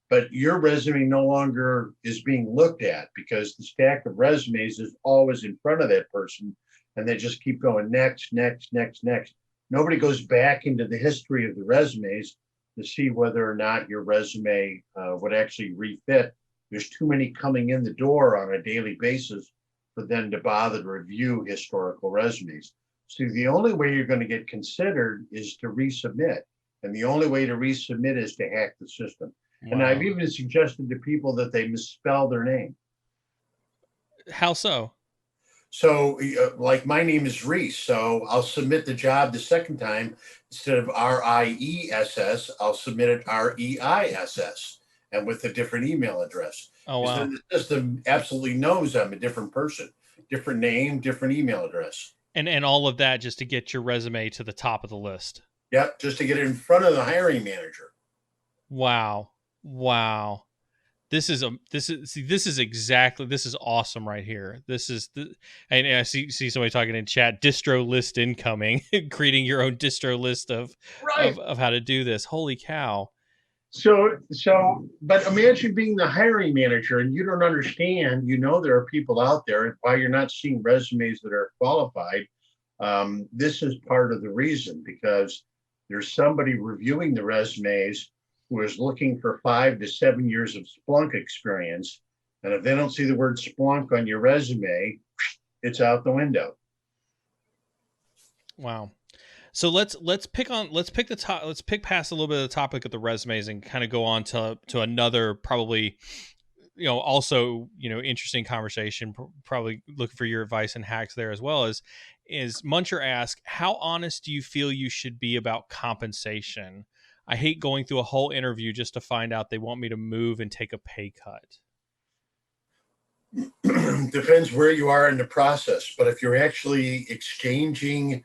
But your resume no longer is being looked at because the stack of resumes is always in front of that person, and they just keep going next, next, next, next. Nobody goes back into the history of the resumes to see whether or not your resume would actually refit. There's too many coming in the door on a daily basis for them to bother to review historical resumes. So the only way you're going to get considered is to resubmit. And the only way to resubmit is to hack the system. Wow. And I've even suggested to people that they misspell their name. How so? So, like my name is Reese, so I'll submit the job the second time. Instead of RIESS, I'll submit it REISS, and with a different email address. Oh wow. Then the system absolutely knows I'm a different person, different name, different email address. And all of that just to get your resume to the top of the list. Yep, just to get it in front of the hiring manager. Wow. Wow. This is awesome right here. And I see somebody talking in chat, distro list incoming, creating your own distro list of how to do this. Holy cow. So, but imagine being the hiring manager and you don't understand, there are people out there, and why you're not seeing resumes that are qualified. This is part of the reason, because there's somebody reviewing the resumes who is looking for 5 to 7 years of Splunk experience. And if they don't see the word Splunk on your resume, it's out the window. Wow. So let's pick past a little bit of the topic of the resumes and kind of go on to another probably, also, interesting conversation, probably looking for your advice and hacks there as well. Is Muncher asked, how honest do you feel you should be about compensation? I hate going through a whole interview just to find out they want me to move and take a pay cut. Depends where you are in the process. But if you're actually exchanging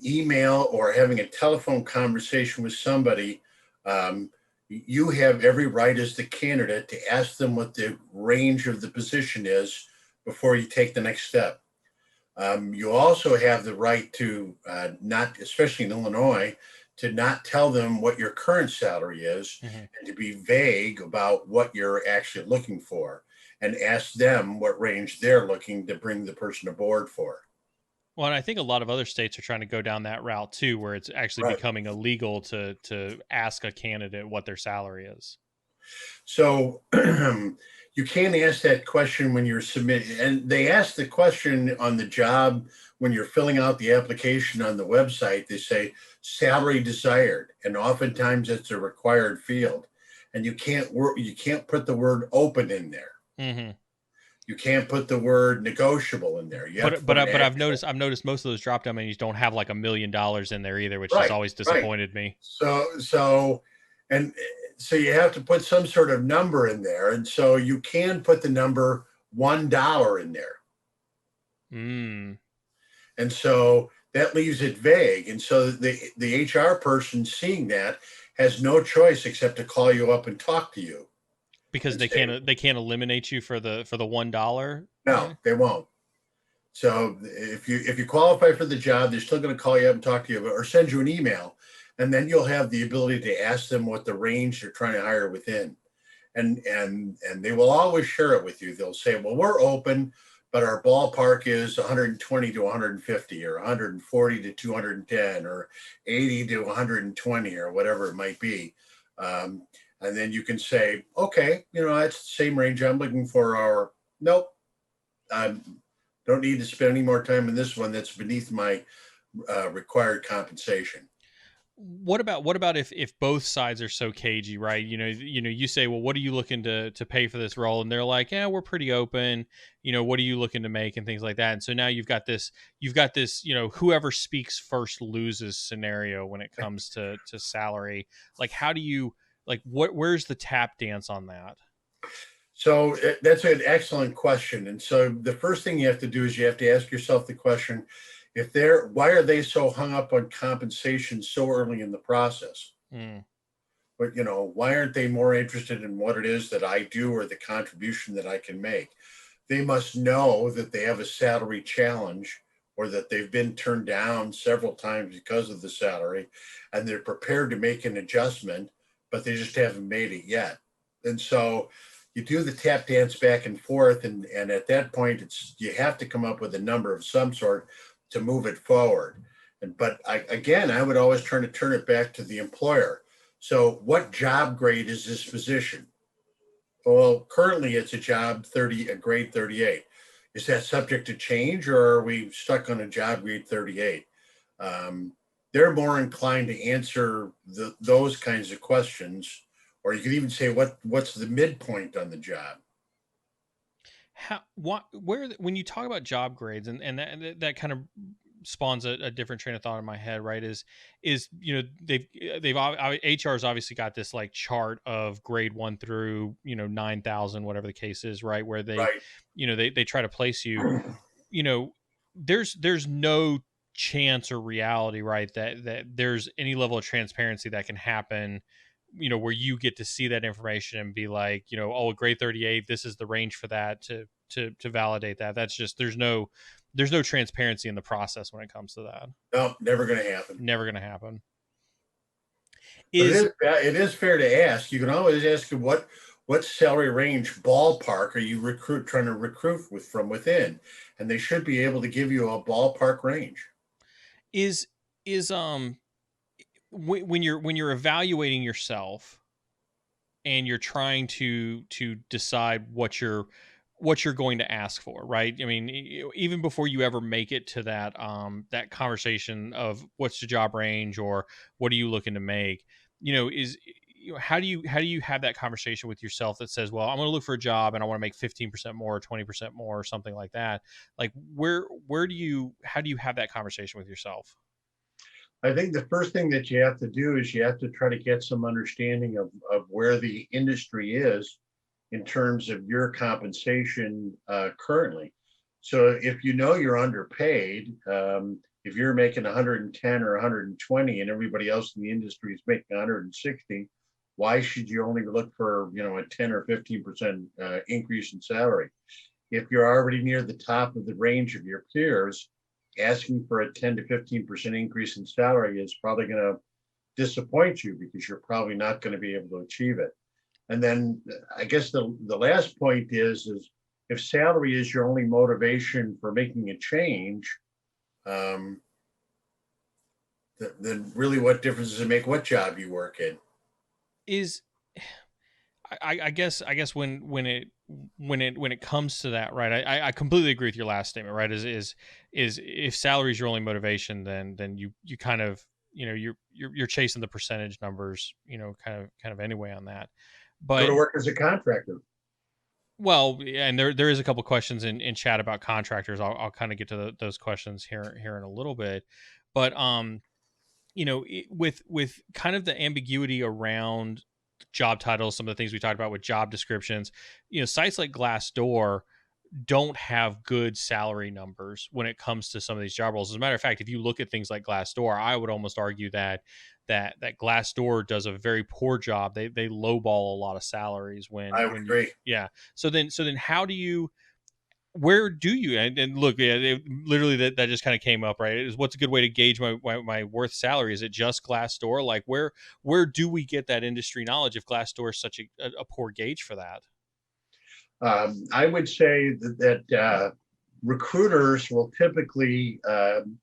email or having a telephone conversation with somebody, you have every right as the candidate to ask them what the range of the position is before you take the next step. You also have the right to not, especially in Illinois, to not tell them what your current salary is, mm-hmm. and to be vague about what you're actually looking for, and ask them what range they're looking to bring the person aboard for. Well, and I think a lot of other states are trying to go down that route too, where it's actually becoming illegal to ask a candidate what their salary is. So you can't ask that question when you're submitting, and they ask the question on the job when you're filling out the application on the website. They say salary desired, and oftentimes it's a required field, and you can't put the word open in there. Mm-hmm. You can't put the word negotiable in there. But I've noticed most of those drop down menus don't have like $1 million in there either, which has always disappointed me. So you have to put some sort of number in there, and so you can put the number $1 in there. Mm. And so that leaves it vague, and so the HR person seeing that has no choice except to call you up and talk to you. Because they can't eliminate you for the $1. No, they won't. So if you qualify for the job, they're still going to call you up and talk to you, or send you an email, and then you'll have the ability to ask them what the range they're trying to hire within, and they will always share it with you. They'll say, well, we're open, but our ballpark is 120 to 150, or 140 to 210, or 80 to 120, or whatever it might be. And then you can say, okay, that's the same range I'm looking for. Or nope, I don't need to spend any more time in this one. That's beneath my required compensation. what about if both sides are so cagey, right? You say, well, what are you looking to pay for this role? And they're like, yeah, we're pretty open. What are you looking to make and things like that. And so now you've got this, whoever speaks first loses scenario when it comes to salary. Like, how do you where's the tap dance on that? So that's an excellent question. And so the first thing you have to do is you have to ask yourself the question, why are they so hung up on compensation so early in the process? Mm, But why aren't they more interested in what it is that I do or the contribution that I can make? They must know that they have a salary challenge or that they've been turned down several times because of the salary, and they're prepared to make an adjustment, but they just haven't made it yet. And so you do the tap dance back and forth, and at that point you have to come up with a number of some sort to move it forward. But I would always turn it back to the employer. So what job grade is this position? Well, currently it's a grade 38. Is that subject to change, or are we stuck on a job grade 38? They're more inclined to answer those kinds of questions, or you could even say what's the midpoint on the job. When you talk about job grades, and that kind of spawns a different train of thought in my head, right? Is HR's obviously got this like chart of grade 1 through 9,000, whatever the case is, right? Where Right. they try to place you. you know there's no chance or reality, right, that there's any level of transparency that can happen, where you get to see that information and be like, oh, a grade 38, this is the range for that, to validate that. That's just, there's no transparency in the process when it comes to that. No, never going to happen. Never going to happen. But Is it is fair to ask. You can always ask what salary range ballpark are you trying to recruit from within, and they should be able to give you a ballpark range. is is when you're evaluating yourself and you're trying to decide what you're going to ask for, right? I mean, even before you ever make it to that conversation of what's the job range or what are you looking to make, is how do you have that conversation with yourself that says, well, I'm going to look for a job and I want to make 15% more or 20% more or something like that. Like, how do you have that conversation with yourself? I think the first thing that you have to do is you have to try to get some understanding of where the industry is in terms of your compensation currently. So if you know you're underpaid, if you're making 110 or 120 and everybody else in the industry is making 160, why should you only look for a 10 or 15% increase in salary? If you're already near the top of the range of your peers, asking for a 10 to 15% increase in salary is probably going to disappoint you because you're probably not going to be able to achieve it. And then I guess the last point is if salary is your only motivation for making a change, um, then really what difference does it make what job you work in? Is I guess when it comes to that, right? I completely agree with your last statement, right? Is if salary is your only motivation, then you kind of, you're chasing the percentage numbers, kind of anyway on that. Go But to work as a contractor. well, yeah, and there is a couple questions in chat about contractors. I'll kind of get to those questions here in a little bit, but with kind of the ambiguity around job titles, some of the things we talked about with job descriptions, sites like Glassdoor don't have good salary numbers when it comes to some of these job roles. As a matter of fact, if you look at things like Glassdoor, I would almost argue that Glassdoor does a very poor job. They lowball a lot of salaries when I would agree. yeah. So then how do you, where do you, and look, yeah, literally that just kind of came up, right? Is what's a good way to gauge my worth salary? Is it just Glassdoor? Like, where do we get that industry knowledge if Glassdoor is such a poor gauge for that? I would say that recruiters will typically,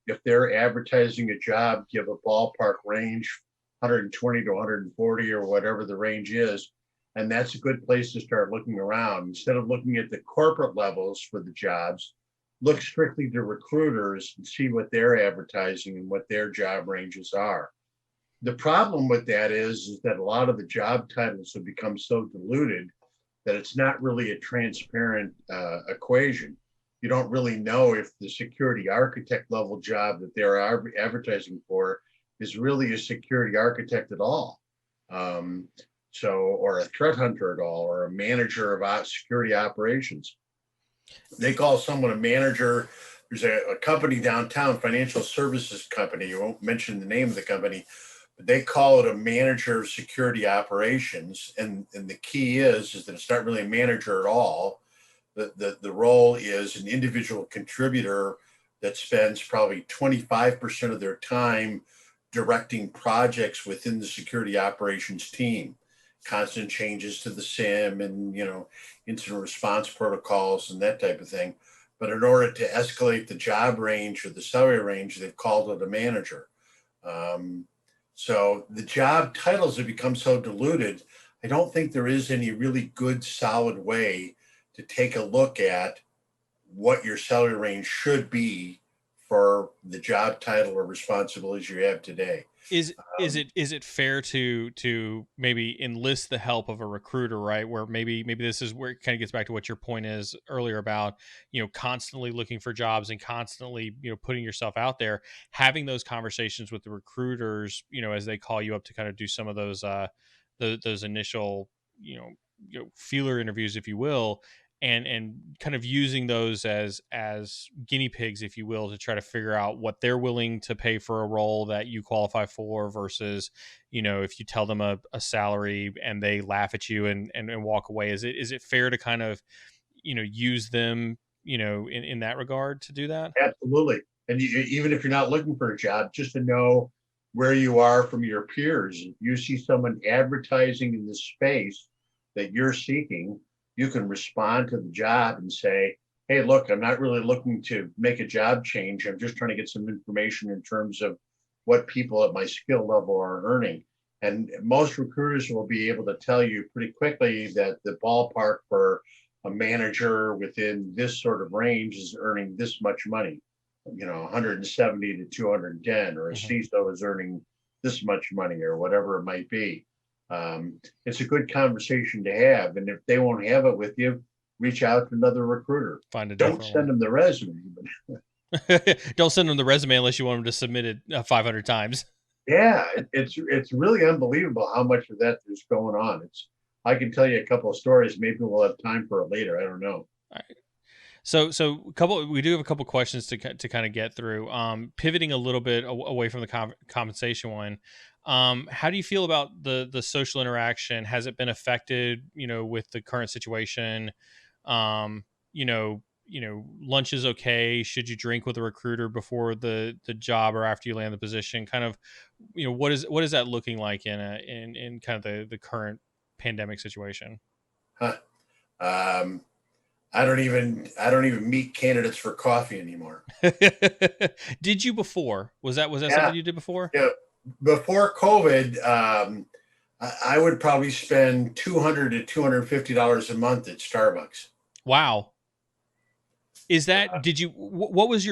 if they're advertising a job, give a ballpark range, 120 to 140 or whatever the range is. And that's a good place to start looking around. Instead of looking at the corporate levels for the jobs, look strictly to recruiters and see what they're advertising and what their job ranges are. The problem with that is that a lot of the job titles have become so diluted that it's not really a transparent equation. You don't really know if the security architect level job that they're advertising for is really a security architect at all. Um, so, or a threat hunter at all, or a manager of security operations. They call someone a manager. There's a company downtown, financial services company. You won't mention the name of the company, but they call it a manager of security operations. And the key is that it's not really a manager at all. The role is an individual contributor that spends probably 25% of their time directing projects within the security operations team, constant changes to the SIM and, incident response protocols and that type of thing. But in order to escalate the job range or the salary range, they've called it a manager. So the job titles have become so diluted. I don't think there is any really good, solid way to take a look at what your salary range should be for the job title or responsibilities you have today. Is it fair to maybe enlist the help of a recruiter, right? Where maybe this is where it kind of gets back to what your point is earlier about, constantly looking for jobs and constantly, putting yourself out there, having those conversations with the recruiters, as they call you up to kind of do some of those initial, feeler interviews, if you will, and kind of using those as guinea pigs, if you will, to try to figure out what they're willing to pay for a role that you qualify for versus, if you tell them a salary and they laugh at you and walk away. Is it fair to kind of, use them, in that regard to do that? Absolutely. And even if you're not looking for a job, just to know where you are from your peers. If you see someone advertising in the space that you're seeking, you can respond to the job and say, hey, look, I'm not really looking to make a job change. I'm just trying to get some information in terms of what people at my skill level are earning. And most recruiters will be able to tell you pretty quickly that the ballpark for a manager within this sort of range is earning this much money, 170 to 210, or a CISO is earning this much money, or whatever it might be. It's a good conversation to have. And if they won't have it with you, reach out to another recruiter. Don't send them the resume. Don't send them the resume unless you want them to submit it 500 times. Yeah, it's really unbelievable how much of that is going on. I can tell you a couple of stories. Maybe we'll have time for it later. I don't know. All right. So we do have a couple questions to kind of get through. Pivoting a little bit away from the compensation one. How do you feel about the social interaction? Has it been affected, with the current situation? Lunch is okay. Should you drink with a recruiter before the job or after you land the position? Kind of, what is that looking like in kind of the current pandemic situation? Huh. I don't even meet candidates for coffee anymore. Did you before? Was that Yeah. something you did before? Yeah. Before COVID, I would probably spend $200 to $250 a month at Starbucks. Wow. Is that, what's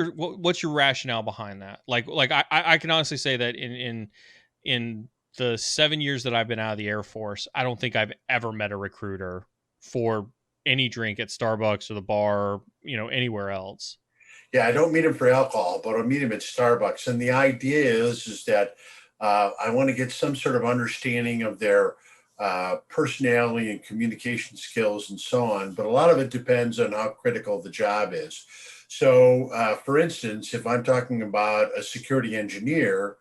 your rationale behind that? Like I can honestly say that in the 7 years that I've been out of the Air Force, I don't think I've ever met a recruiter for any drink at Starbucks or the bar, anywhere else. Yeah, I don't meet him for alcohol, but I'll meet him at Starbucks. And the idea is that I want to get some sort of understanding of their personality and communication skills and so on. But a lot of it depends on how critical the job is. So, for instance, if I'm talking about a security engineer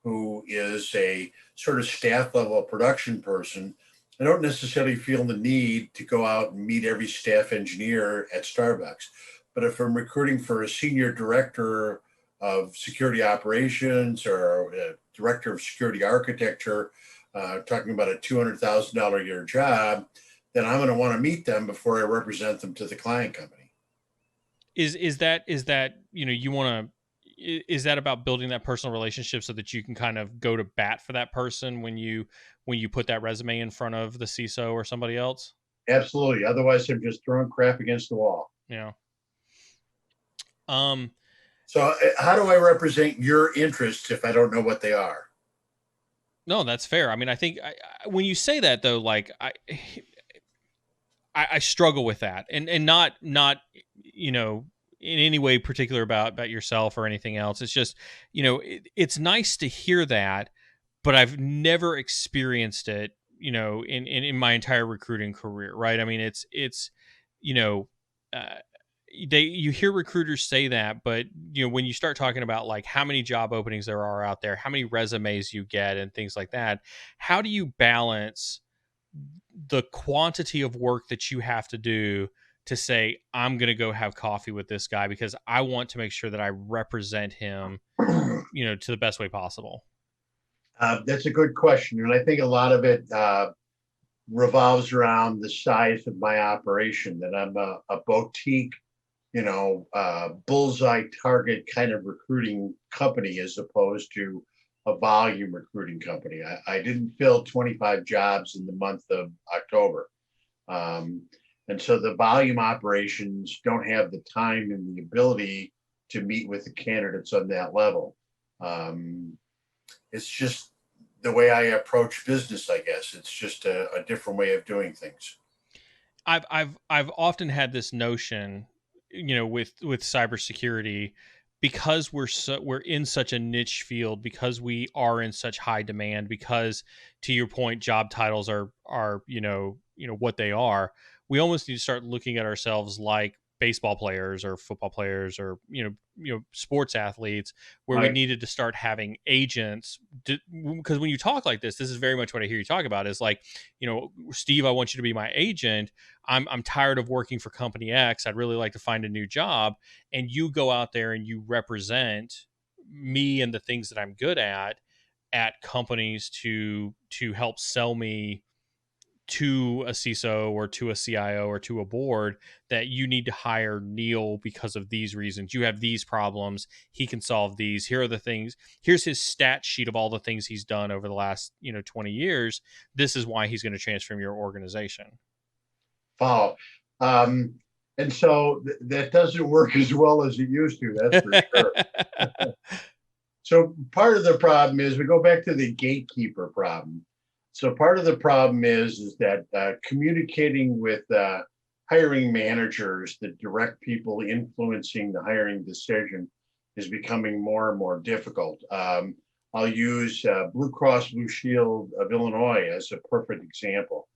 who is a sort of staff level production person, I don't necessarily feel the need to go out and meet every staff engineer at Starbucks. But if I'm recruiting for a senior director of security operations or a director of security architecture, talking about a $200,000 a year job, then I'm going to want to meet them before I represent them to the client company. Is that you want to? Is that about building that personal relationship so that you can kind of go to bat for that person when you put that resume in front of the CISO or somebody else? Absolutely. Otherwise, I'm just throwing crap against the wall. Yeah. So how do I represent your interests if I don't know what they are? No, that's fair. I mean, I think when you say that though, like I struggle with that, and not you know in any way particular about yourself or anything else. It's just it's nice to hear that, but I've never experienced it. In my entire recruiting career, right? I mean, it's you know. Uh, you hear recruiters say that, but when you start talking about like how many job openings there are out there, how many resumes you get and things like that, how do you balance the quantity of work that you have to do to say I'm going to go have coffee with this guy because I want to make sure that I represent him, to the best way possible? That's a good question, and I think a lot of it revolves around the size of my operation. That I'm a boutique, bullseye target kind of recruiting company as opposed to a volume recruiting company. I didn't fill 25 jobs in the month of October. Um, and so the volume operations don't have the time and the ability to meet with the candidates on that level. It's just the way I approach business, I guess. It's just a different way of doing things. I've often had this notion, with cybersecurity, because we're in such a niche field, because we are in such high demand, because to your point, job titles are what they are. We almost need to start looking at ourselves like baseball players or football players or sports athletes, where we Right. needed to start having agents, because when you talk like this is very much what I hear you talk about, is like, Steve, I want you to be my agent. I'm tired of working for company X. I'd really like to find a new job. And you go out there and you represent me and the things that I'm good at companies to help sell me to a CISO or to a CIO or to a board, that you need to hire Neil because of these reasons. You have these problems. He can solve these. Here are the things. Here's his stat sheet of all the things he's done over the last 20 years. This is why he's going to transform your organization. Follow. Um, and so that doesn't work as well as it used to, that's for sure. So part of the problem is we go back to the gatekeeper problem. So part of the problem is that communicating with hiring managers, the direct people influencing the hiring decision, is becoming more and more difficult. I'll use Blue Cross Blue Shield of Illinois as a perfect example.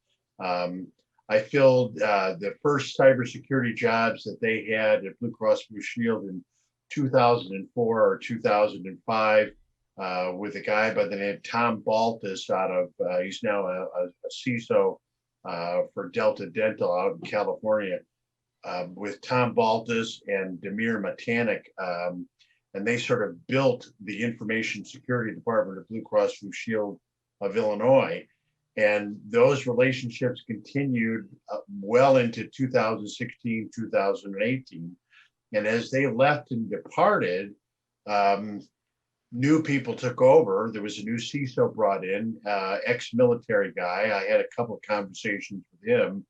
Um, I filled the first cybersecurity jobs that they had at Blue Cross Blue Shield in 2004 or 2005 with a guy by the name of Tom Baltus out of, he's now a CISO for Delta Dental out in California, with Tom Baltus and Demir Matanik. And they sort of built the information security department of Blue Cross Blue Shield of Illinois. And those relationships continued well into 2016, 2018. And as they left and departed, new people took over. There was a new CISO brought in, ex-military guy. I had a couple of conversations with him,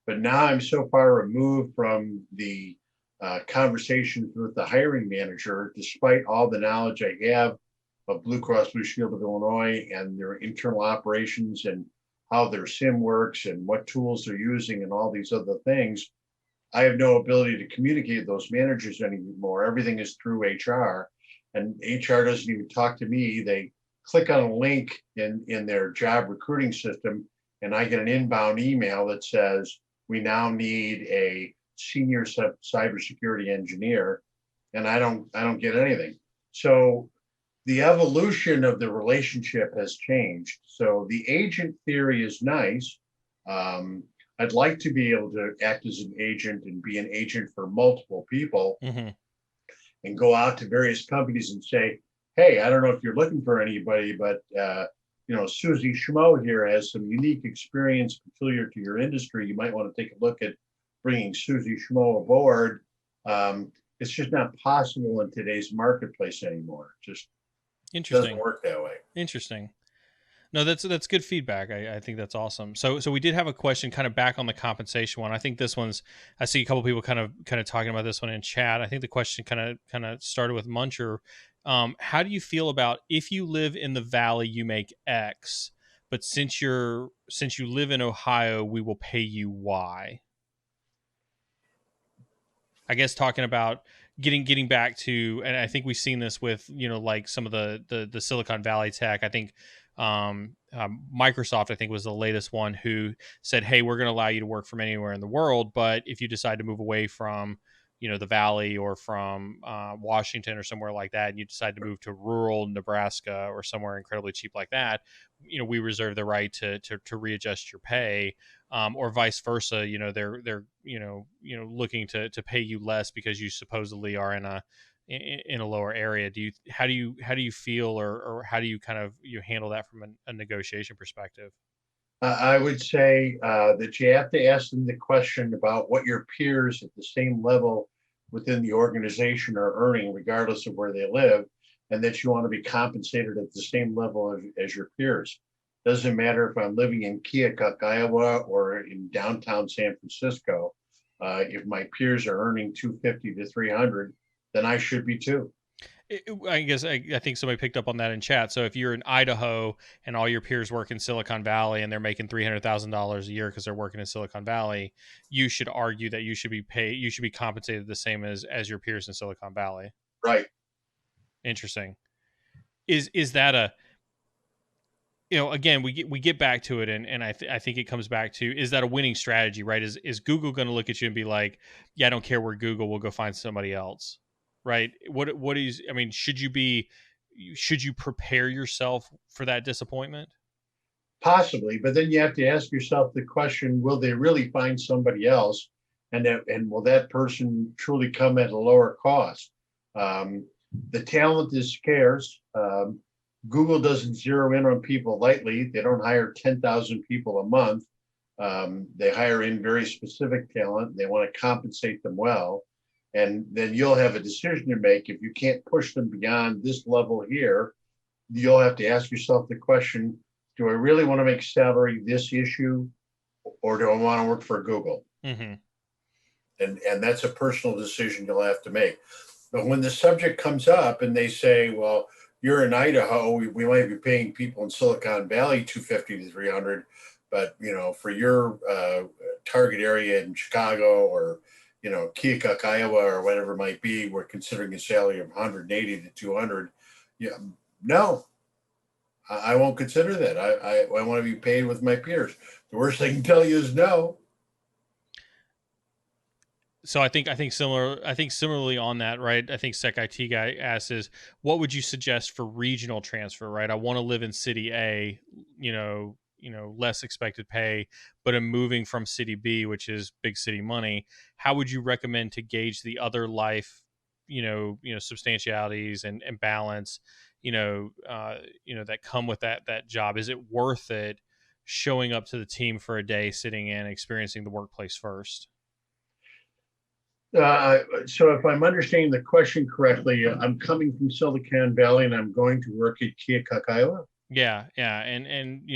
but now I'm so far removed from the conversations with the hiring manager, despite all the knowledge I have of Blue Cross Blue Shield of Illinois and their internal operations and how their SIM works and what tools they're using and all these other things. I have no ability to communicate with those managers anymore. Everything is through HR, and HR doesn't even talk to me. They click on a link in their job recruiting system, and I get an inbound email that says, we now need a senior cybersecurity engineer, and I don't get anything. So the evolution of the relationship has changed. So the agent theory is nice. I'd like to be able to act as an agent and be an agent for multiple people, Mm-hmm. and go out to various companies and say, hey, I don't know if you're looking for anybody, but Susie Schmo here has some unique experience peculiar to your industry. You might want to take a look at bringing Susie Schmo aboard. It's just not possible in today's marketplace anymore. It just doesn't Interesting. work that way. Interesting. No, that's good feedback. I think that's awesome. So we did have a question kind of back on the compensation one. I think this one's, I see a couple people kind of talking about this one in chat. I think the question kind of started with Muncher. How do you feel about if you live in the Valley, you make X, but since you live in Ohio, we will pay you Y? I guess talking about getting back to, and I think we've seen this with like some of the Silicon Valley tech. I think Microsoft, I think, was the latest one who said, "Hey, we're going to allow you to work from anywhere in the world, but if you decide to move away from the Valley or from Washington or somewhere like that, and you decide to move to rural Nebraska or somewhere incredibly cheap like that, we reserve the right to readjust your pay." Or vice versa. They're looking to pay you less because you supposedly are in a lower area. How do you feel, or how do you kind of handle that from a negotiation perspective? I would say that you have to ask them the question about what your peers at the same level within the organization are earning, regardless of where they live, and that you want to be compensated at the same level as your peers. Doesn't matter if I'm living in Keokuk, Iowa, or in downtown San Francisco. If my peers are earning 250 to 300, then I should be too. I guess I think somebody picked up on that in chat. So if you're in Idaho and all your peers work in Silicon Valley and they're making $300,000 a year because they're working in Silicon Valley, you should argue that you should be compensated the same as your peers in Silicon Valley. Right. Interesting. Is that a again, we get back to it, and I think it comes back to, is that a winning strategy, right? Is Google going to look at you and be like, yeah, I don't care where Google, we'll go find somebody else, right? What is, I mean, should you prepare yourself for that disappointment? Possibly, but then you have to ask yourself the question: will they really find somebody else, and will that person truly come at a lower cost? Um, the talent is scarce. Google doesn't zero in on people lightly. They don't hire 10,000 people a month. They hire in very specific talent. They want to compensate them well, and then you'll have a decision to make. If you can't push them beyond this level here, you'll have to ask yourself the question: do I really want to make salary this issue, or do I want to work for Google? Mm-hmm. And that's a personal decision you'll have to make. But when the subject comes up and they say, well, you're in Idaho, we might be paying people in Silicon Valley 250 to 300, but for your target area in Chicago, or Keokuk, Iowa, or whatever it might be, we're considering a salary of 180 to 200. Yeah, no, I won't consider that. I want to be paid with my peers. The worst I can tell you is no. So I think similarly on that, right? I think Sec IT guy asks is, what would you suggest for regional transfer, right? I want to live in city A, less expected pay, but I'm moving from city B, which is big city money. How would you recommend to gauge the other life, substantialities and balance, that come with that job? Is it worth it showing up to the team for a day, sitting in, experiencing the workplace first? So if I'm understanding the question correctly, I'm coming from Silicon Valley and I'm going to work at Keokuk, Iowa. Yeah, yeah, and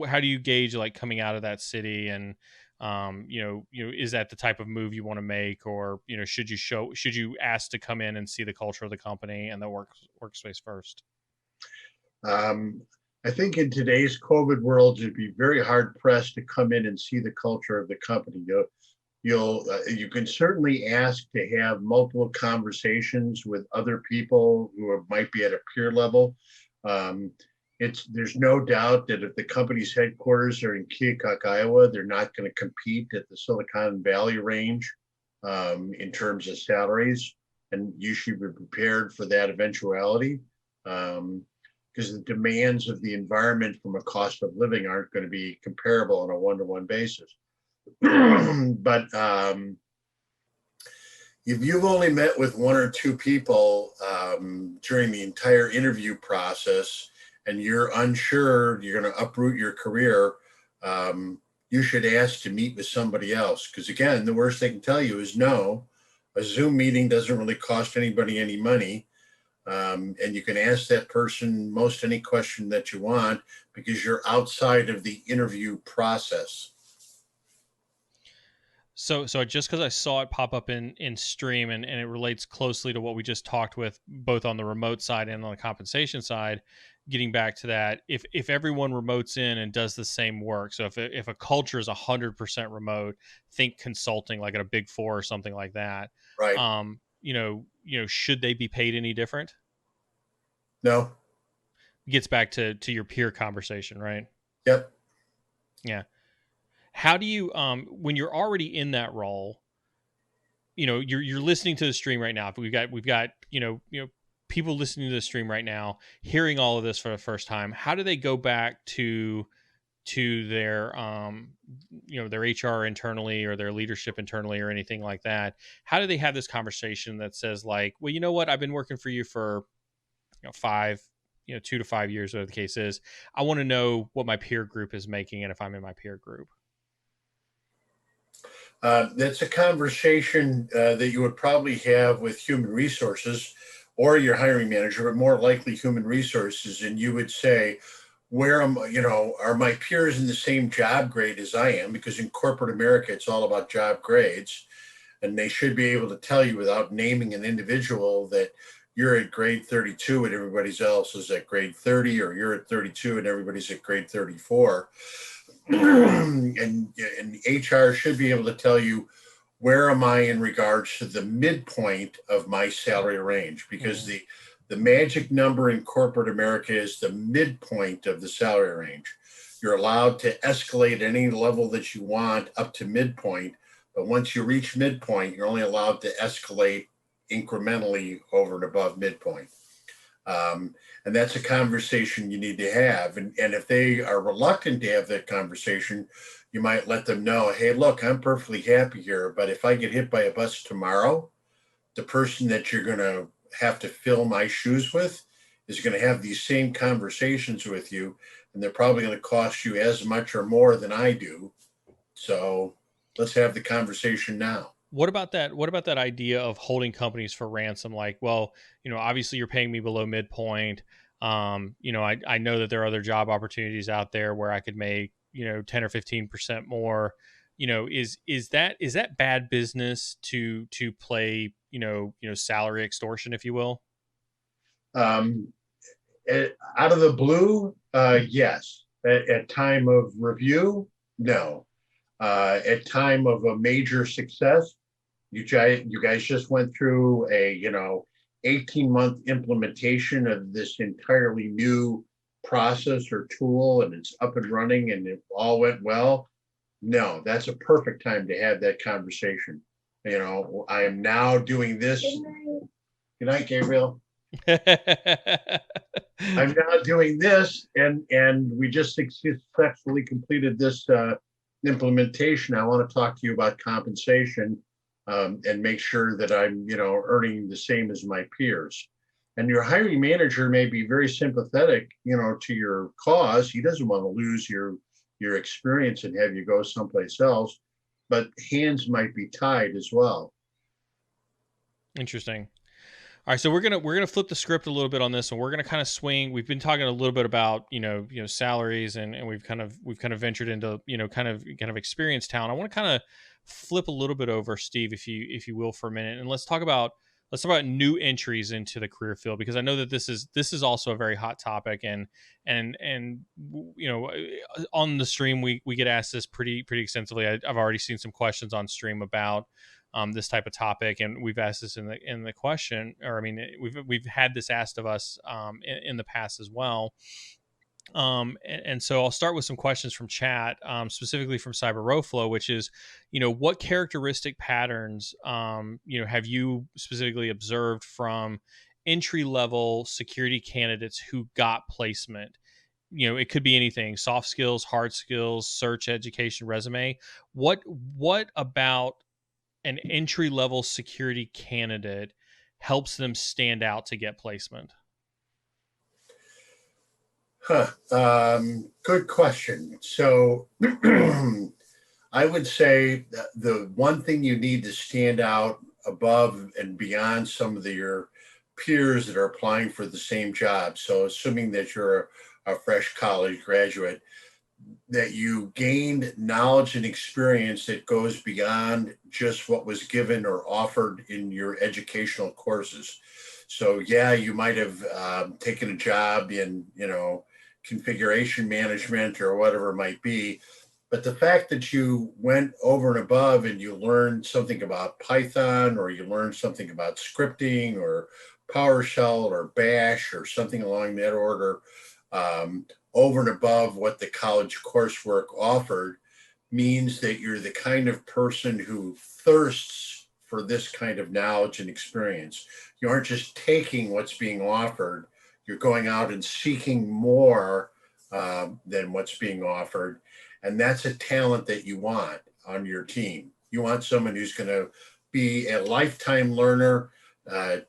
how do you gauge like coming out of that city, and is that the type of move you want to make, or should you ask to come in and see the culture of the company and the workspace first? Um, I think in today's COVID world, you'd be very hard pressed to come in and see the culture of the company. You can certainly ask to have multiple conversations with other people who might be at a peer level. Um, there's no doubt that if the company's headquarters are in Keokuk, Iowa, they're not going to compete at the Silicon Valley range in terms of salaries, and you should be prepared for that eventuality, because the demands of the environment from a cost of living aren't going to be comparable on a one-to-one basis. But if you've only met with one or two people during the entire interview process, and you're unsure you're going to uproot your career, you should ask to meet with somebody else. Because again, the worst they can tell you is no. A Zoom meeting doesn't really cost anybody any money. And you can ask that person most any question that you want, because you're outside of the interview process. So just because I saw it pop up in Stream, and it relates closely to what we just talked with, both on the remote side and on the compensation side. Getting back to that, if everyone remotes in and does the same work, so if a culture is 100% remote, think consulting like at a Big Four or something like that. Right. Should they be paid any different? No. Gets back to your peer conversation, right? Yep. Yeah. How do you when you're already in that role, you're listening to the stream right now. We've got people listening to the stream right now, hearing all of this for the first time. How do they go back to their their HR internally, or their leadership internally, or anything like that? How do they have this conversation that says, like, well, you know what, I've been working for you for 2 to 5 years, whatever the case is. I want to know what my peer group is making, and if I'm in my peer group. That's a conversation that you would probably have with human resources or your hiring manager, but more likely human resources. And you would say, where am are my peers in the same job grade as I am? Because in corporate America, it's all about job grades. And they should be able to tell you without naming an individual that you're at grade 32 and everybody else is at grade 30, or you're at 32 and everybody's at grade 34. and HR should be able to tell you, where am I in regards to the midpoint of my salary range? Because the magic number in corporate America is the midpoint of the salary range. You're allowed to escalate any level that you want up to midpoint, but once you reach midpoint, you're only allowed to escalate incrementally over and above midpoint. And that's a conversation you need to have. And if they are reluctant to have that conversation, you might let them know, hey, look, I'm perfectly happy here, but if I get hit by a bus tomorrow, the person that you're going to have to fill my shoes with is going to have these same conversations with you, and they're probably going to cost you as much or more than I do. So let's have the conversation now. What about that? What about that idea of holding companies for ransom? Like, well, obviously you're paying me below midpoint. I know that there are other job opportunities out there where I could make 10 or 15% more. Is that bad business to play salary extortion, if you will? Out of the blue, yes. At time of review, no. At time of a major success, you guys just went through a 18-month implementation of this entirely new process or tool, and it's up and running and it all went well. No, that's a perfect time to have that conversation. I am now doing this. Good night, Gabriel. I'm now doing this, and we just successfully completed this implementation. I want to talk to you about compensation, and make sure that I'm earning the same as my peers. And your hiring manager may be very sympathetic to your cause. He doesn't want to lose your experience and have you go someplace else, but hands might be tied as well. Interesting. All right, so we're gonna flip the script a little bit on this, and we're gonna kind of swing. We've been talking a little bit about salaries, and we've kind of ventured into kind of experience town. I want to kind of flip a little bit over, Steve, if you will, for a minute, and let's talk about new entries into the career field, because I know that this is also a very hot topic, and on the stream we get asked this pretty extensively. I've already seen some questions on stream about this type of topic, and we've asked this in the question, or I mean, we've had this asked of us in the past as well. And so I'll start with some questions from chat, specifically from Cyber Roflo, which is, what characteristic patterns, have you specifically observed from entry level security candidates who got placement? It could be anything: soft skills, hard skills, search, education, resume. What about an entry level security candidate helps them stand out to get placement? Good question. So I would say that the one thing you need to stand out above and beyond some of your peers that are applying for the same job. So assuming that you're a fresh college graduate, that you gained knowledge and experience that goes beyond just what was given or offered in your educational courses. So yeah, you might have taken a job in, configuration management or whatever it might be, but the fact that you went over and above and you learned something about Python, or you learned something about scripting or PowerShell or Bash or something along that order, um, over and above what the college coursework offered, means that you're the kind of person who thirsts for this kind of knowledge and experience. You aren't just taking what's being offered, you're going out and seeking more than what's being offered. And that's a talent that you want on your team. You want someone who's going to be a lifetime learner,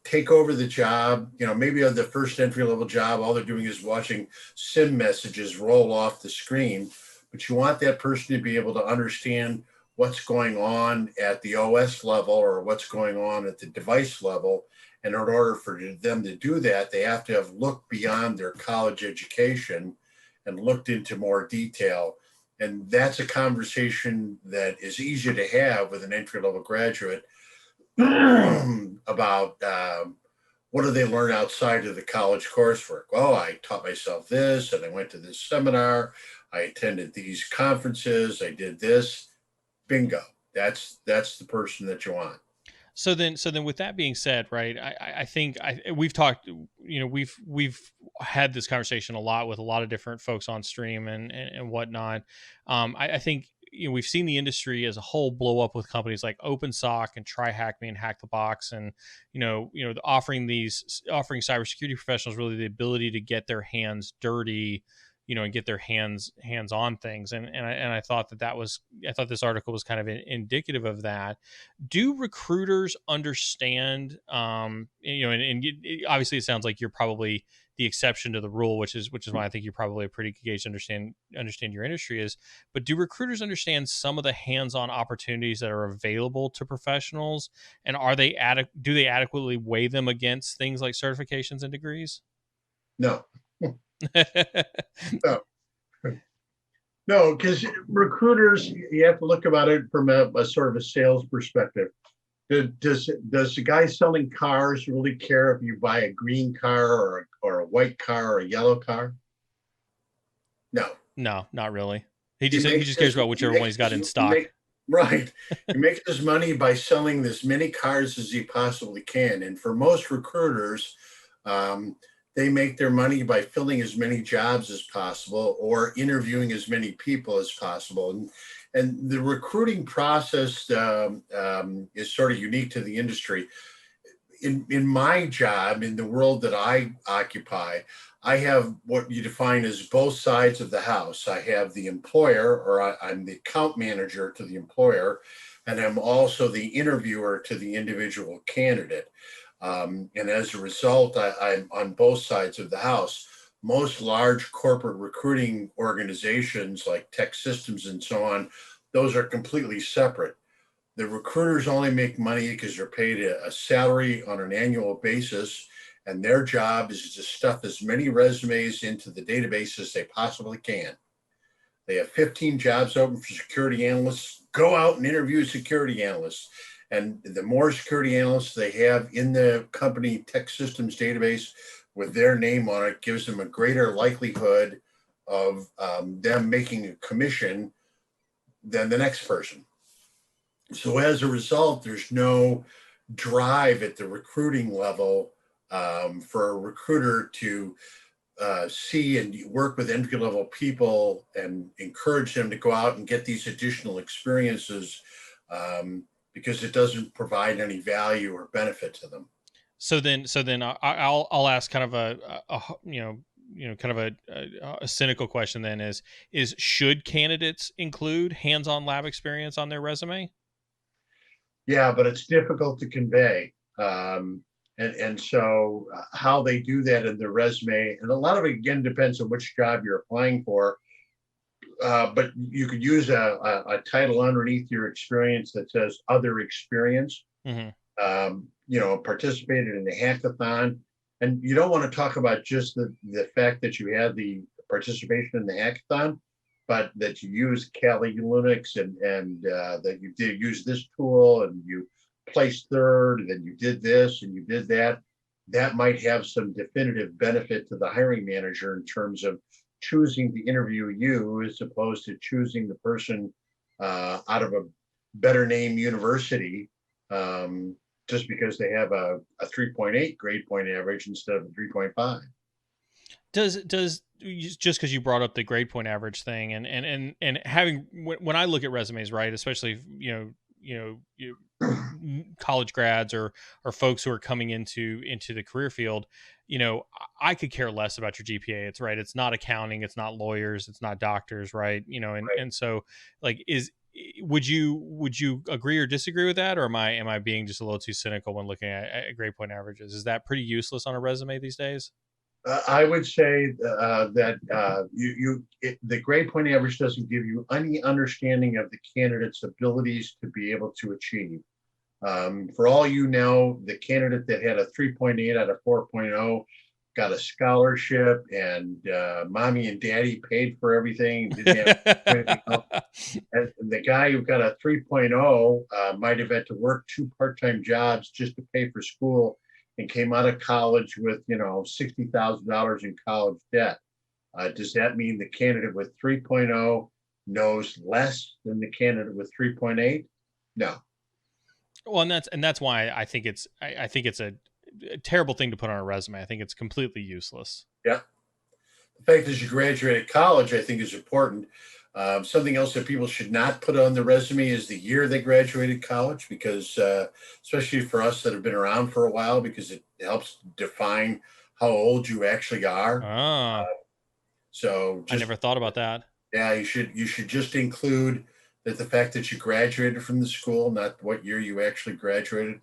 take over the job. Maybe on the first entry level job, all they're doing is watching sim messages roll off the screen. But you want that person to be able to understand what's going on at the OS level or what's going on at the device level. And in order for them to do that, they have to have looked beyond their college education and looked into more detail. And that's a conversation that is easy to have with an entry level graduate about what do they learn outside of the college coursework. Oh, I taught myself this, and I went to this seminar, I attended these conferences, I did this. Bingo. That's the person that you want. So then, with that being said, right? I think we've talked. We've had this conversation a lot with a lot of different folks on stream and whatnot. I think we've seen the industry as a whole blow up with companies like OpenSock and TryHackMe and Hack the Box, and offering cybersecurity professionals really the ability to get their hands dirty, and get their hands on things. And I thought I thought this article was kind of indicative of that. Do recruiters understand, obviously it sounds like you're probably the exception to the rule, which is why I think you're probably a pretty good gauge to understand your industry is, but do recruiters understand some of the hands-on opportunities that are available to professionals, and do they adequately weigh them against things like certifications and degrees? No. No. No, because recruiters, you have to look about it from a sort of a sales perspective. Does the guy selling cars really care if you buy a green car or a white car or a yellow car? No. No, not really. He just cares about whichever one he's got in stock. Right. He makes his money by selling as many cars as he possibly can. And for most recruiters, they make their money by filling as many jobs as possible or interviewing as many people as possible. And the recruiting process is sort of unique to the industry. In my job, in the world that I occupy, I have what you define as both sides of the house. I have the employer, or I'm the account manager to the employer, and I'm also the interviewer to the individual candidate. And as a result, I'm on both sides of the house. Most large corporate recruiting organizations like Tech Systems and so on, those are completely separate. The recruiters only make money because they're paid a salary on an annual basis, and their job is to stuff as many resumes into the database as they possibly can. They have 15 jobs open for security analysts. Go out and interview security analysts. And the more security analysts they have in the company Tech Systems database with their name on it gives them a greater likelihood of them making a commission than the next person. So as a result, there's no drive at the recruiting level for a recruiter to see and work with entry level people and encourage them to go out and get these additional experiences because it doesn't provide any value or benefit to them. So then I'll ask kind of a cynical question then is should candidates include hands-on lab experience on their resume? Yeah, but it's difficult to convey. And so how they do that in their resume, and a lot of it again depends on which job you're applying for. But you could use a title underneath your experience that says other experience. Mm-hmm. Participated in the hackathon. And you don't want to talk about just the fact that you had the participation in the hackathon. but that you use Kali Linux and that you did use this tool and you placed third and then you did this and you did that, that might have some definitive benefit to the hiring manager in terms of choosing to interview you as opposed to choosing the person out of a better name university just because they have a 3.8 grade point average instead of a 3.5. Does just because you brought up the grade point average thing and having when I look at resumes, right, especially college grads or folks who are coming into the career field, I could care less about your GPA. It's right. It's not accounting. It's not lawyers. It's not doctors. Right. Right. And so like would you agree or disagree with that, or am I being just a little too cynical when looking at grade point averages? Is that pretty useless on a resume these days? I would say that the grade point average doesn't give you any understanding of the candidate's abilities to be able to achieve. For all you know, the candidate that had a 3.8 out of 4.0 got a scholarship, and mommy and daddy paid for everything. Didn't have and the guy who got a 3.0 might have had to work 2 part-time jobs just to pay for school and came out of college with, $60,000 in college debt. Does that mean the candidate with 3.0 knows less than the candidate with 3.8? No. Well, and that's why I think it's a terrible thing to put on a resume. I think it's completely useless. Yeah. The fact that you graduated college, I think, is important. Something else that people should not put on the resume is the year they graduated college, because especially for us that have been around for a while, because it helps define how old you actually are. Ah, So I just, never thought about that. yeah, you should just include that the fact that you graduated from the school, not what year you actually graduated.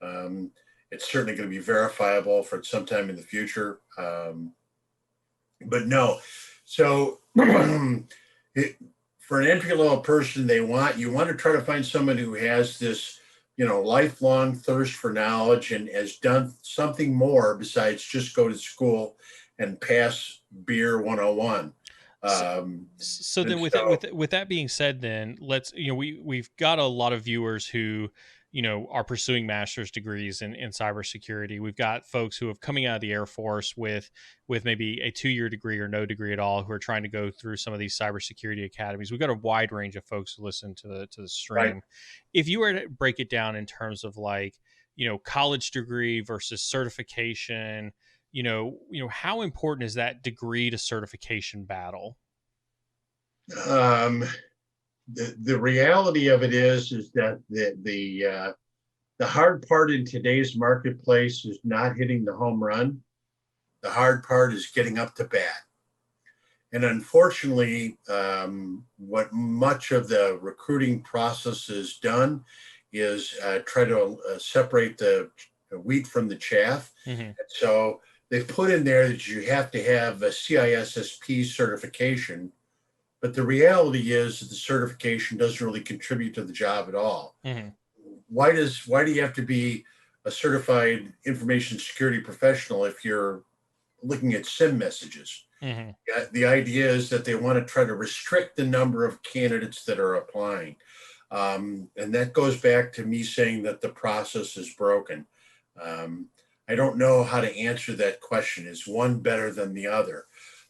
Um, it's certainly going to be verifiable for sometime in the future. But no, so for an entry level person, you want to try to find someone who has this, lifelong thirst for knowledge and has done something more besides just go to school and pass beer 101. So, Um, so and then so, with that being said, then let's we've got a lot of viewers who are pursuing master's degrees in cybersecurity. We've got folks who have coming out of the Air Force with maybe a 2-year degree or no degree at all, who are trying to go through some of these cybersecurity academies. We've got a wide range of folks who listen to the right. stream. If you were to break it down in terms of like college degree versus certification, how important is that degree to certification battle? Um, the reality of it is that the hard part in today's marketplace is not hitting the home run. The hard part is getting up to bat. And unfortunately, what much of the recruiting process has done is try to separate the wheat from the chaff. Mm-hmm. And so they've put in there that you have to have a CISSP certification, but the reality is that the certification doesn't really contribute to the job at all. Mm-hmm. Why do you have to be a certified information security professional if you're looking at SIM messages? Mm-hmm. The idea is that they want to try to restrict the number of candidates that are applying. And that goes back to me saying that the process is broken. I don't know how to answer that question. Is one better than the other?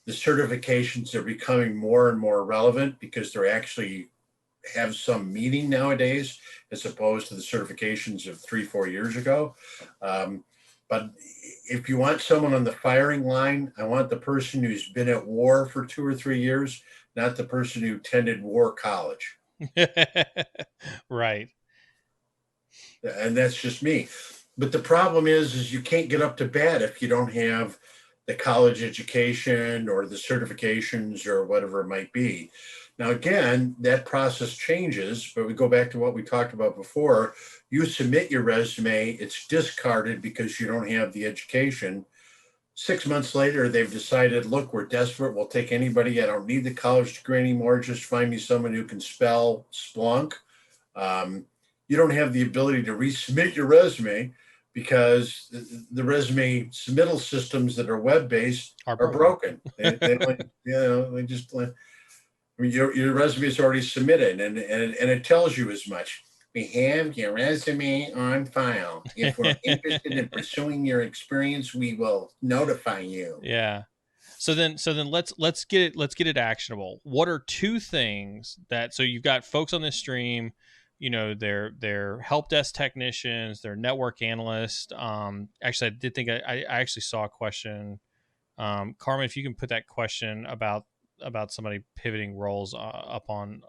The certifications are becoming more and more relevant because they're actually have some meaning nowadays, as opposed to the certifications of 3-4 years ago. But if you want someone on the firing line, I want the person who's been at war for 2 or 3 years, not the person who attended war college. Right. And that's just me. But the problem is you can't get up to bat if you don't have the college education or the certifications or whatever it might be. Now, again, that process changes, but we go back to what we talked about before. You submit your resume, it's discarded because you don't have the education. 6 months later, they've decided, look, we're desperate. We'll take anybody. I don't need the college degree anymore. Just find me someone who can spell Splunk. You don't have the ability to resubmit your resume because the resume submittal systems that are web-based are broken. They just I mean, your resume is already submitted, and it tells you as much. We have your resume on file. If we're interested in pursuing your experience, we will notify you. Yeah. So then let's get it actionable. What are two things that, so you've got folks on this stream, they're help desk technicians, they're network analysts. Actually, I did think I actually saw a question. Carmen, if you can put that question about somebody pivoting roles up on,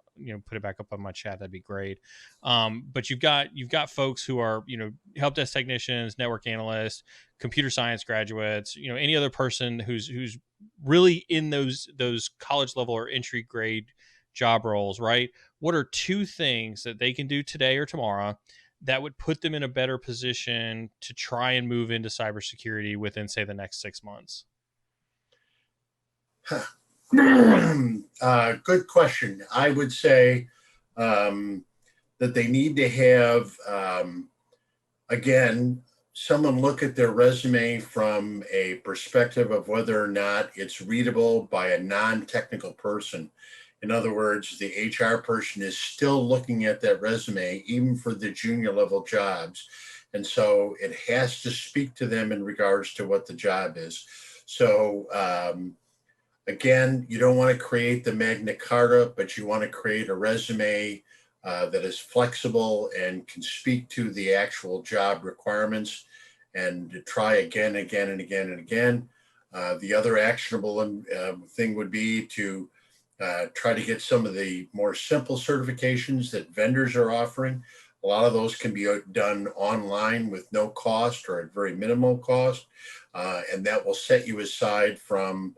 put it back up on my chat, that'd be great. But you've got folks who are, help desk technicians, network analysts, computer science graduates, any other person who's really in those college level or entry grade job roles, right? What are two things that they can do today or tomorrow that would put them in a better position to try and move into cybersecurity within, say, the next 6 months? Good question. I would say that they need to have, again, someone look at their resume from a perspective of whether or not it's readable by a non-technical person. In other words, the HR person is still looking at that resume, even for the junior level jobs. And so it has to speak to them in regards to what the job is. So, again, you don't want to create the Magna Carta, but you want to create a resume that is flexible and can speak to the actual job requirements, and to try again, again, and again, and again. The other actionable thing would be to try to get some of the more simple certifications that vendors are offering. A lot of those can be done online with no cost or at very minimal cost, and that will set you aside from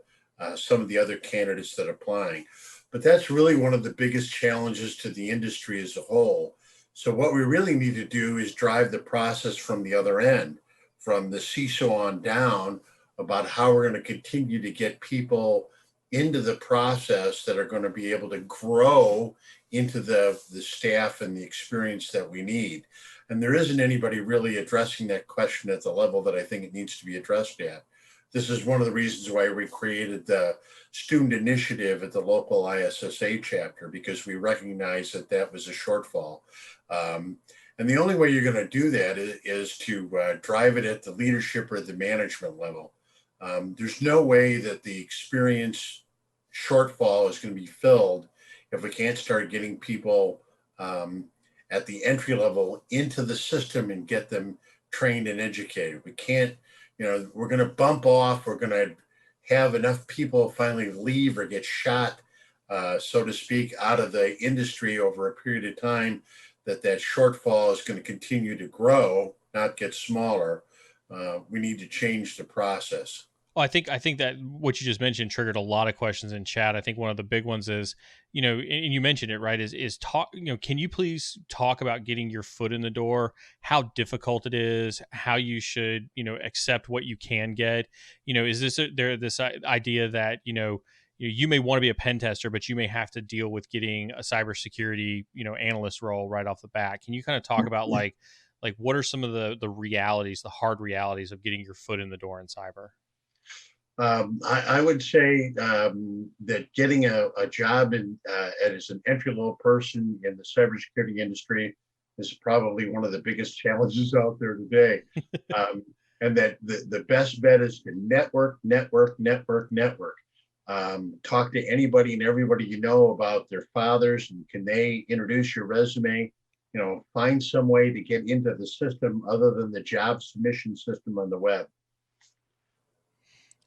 some of the other candidates that are applying. But that's really one of the biggest challenges to the industry as a whole. So what we really need to do is drive the process from the other end, from the CISO on down, about how we're going to continue to get people into the process that are going to be able to grow into the staff and the experience that we need. And there isn't anybody really addressing that question at the level that I think it needs to be addressed at. This is one of the reasons why we created the student initiative at the local ISSA chapter, because we recognize that that was a shortfall. And the only way you're going to do that is to drive it at the leadership or the management level. There's no way that the experience shortfall is going to be filled if we can't start getting people at the entry level into the system and get them trained and educated. We can't, we're going to bump off, we're going to have enough people finally leave or get shot, so to speak, out of the industry over a period of time, that shortfall is going to continue to grow, not get smaller. We need to change the process. Well, I think that what you just mentioned triggered a lot of questions in chat. I think one of the big ones is, and you mentioned it, right, is talk, can you please talk about getting your foot in the door, how difficult it is, how you should, accept what you can get. Is this this idea that, you may want to be a pen tester, but you may have to deal with getting a cybersecurity, analyst role right off the bat. Can you kind of talk about like what are some of the realities, the hard realities of getting your foot in the door in cyber? I would say that getting a job as an entry level person in the cybersecurity industry is probably one of the biggest challenges out there today. And that the best bet is to network, network, network, network. Talk to anybody and everybody you know about their fathers, and can they introduce your resume? Find some way to get into the system other than the job submission system on the web.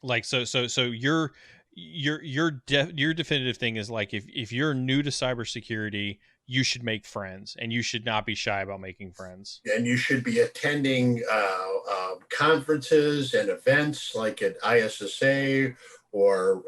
Like, so your definitive thing is like, if you're new to cybersecurity, you should make friends, and you should not be shy about making friends. And you should be attending conferences and events like at ISSA or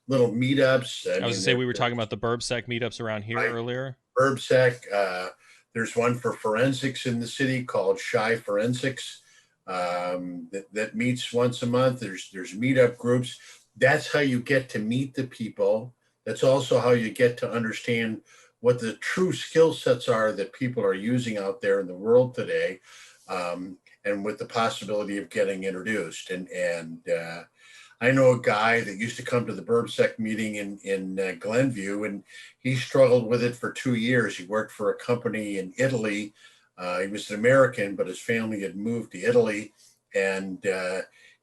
little meetups. I was to say, we were talking about the BurbSec meetups around here earlier. BurbSec. There's one for forensics in the city called Shy Forensics. That meets once a month. There's meetup groups. That's how you get to meet the people. That's also how you get to understand what the true skill sets are that people are using out there in the world today, and with the possibility of getting introduced. And I know a guy that used to come to the BurbSec meeting in Glenview, and he struggled with it for 2 years. He worked for a company in Italy. He was an American, but his family had moved to Italy, and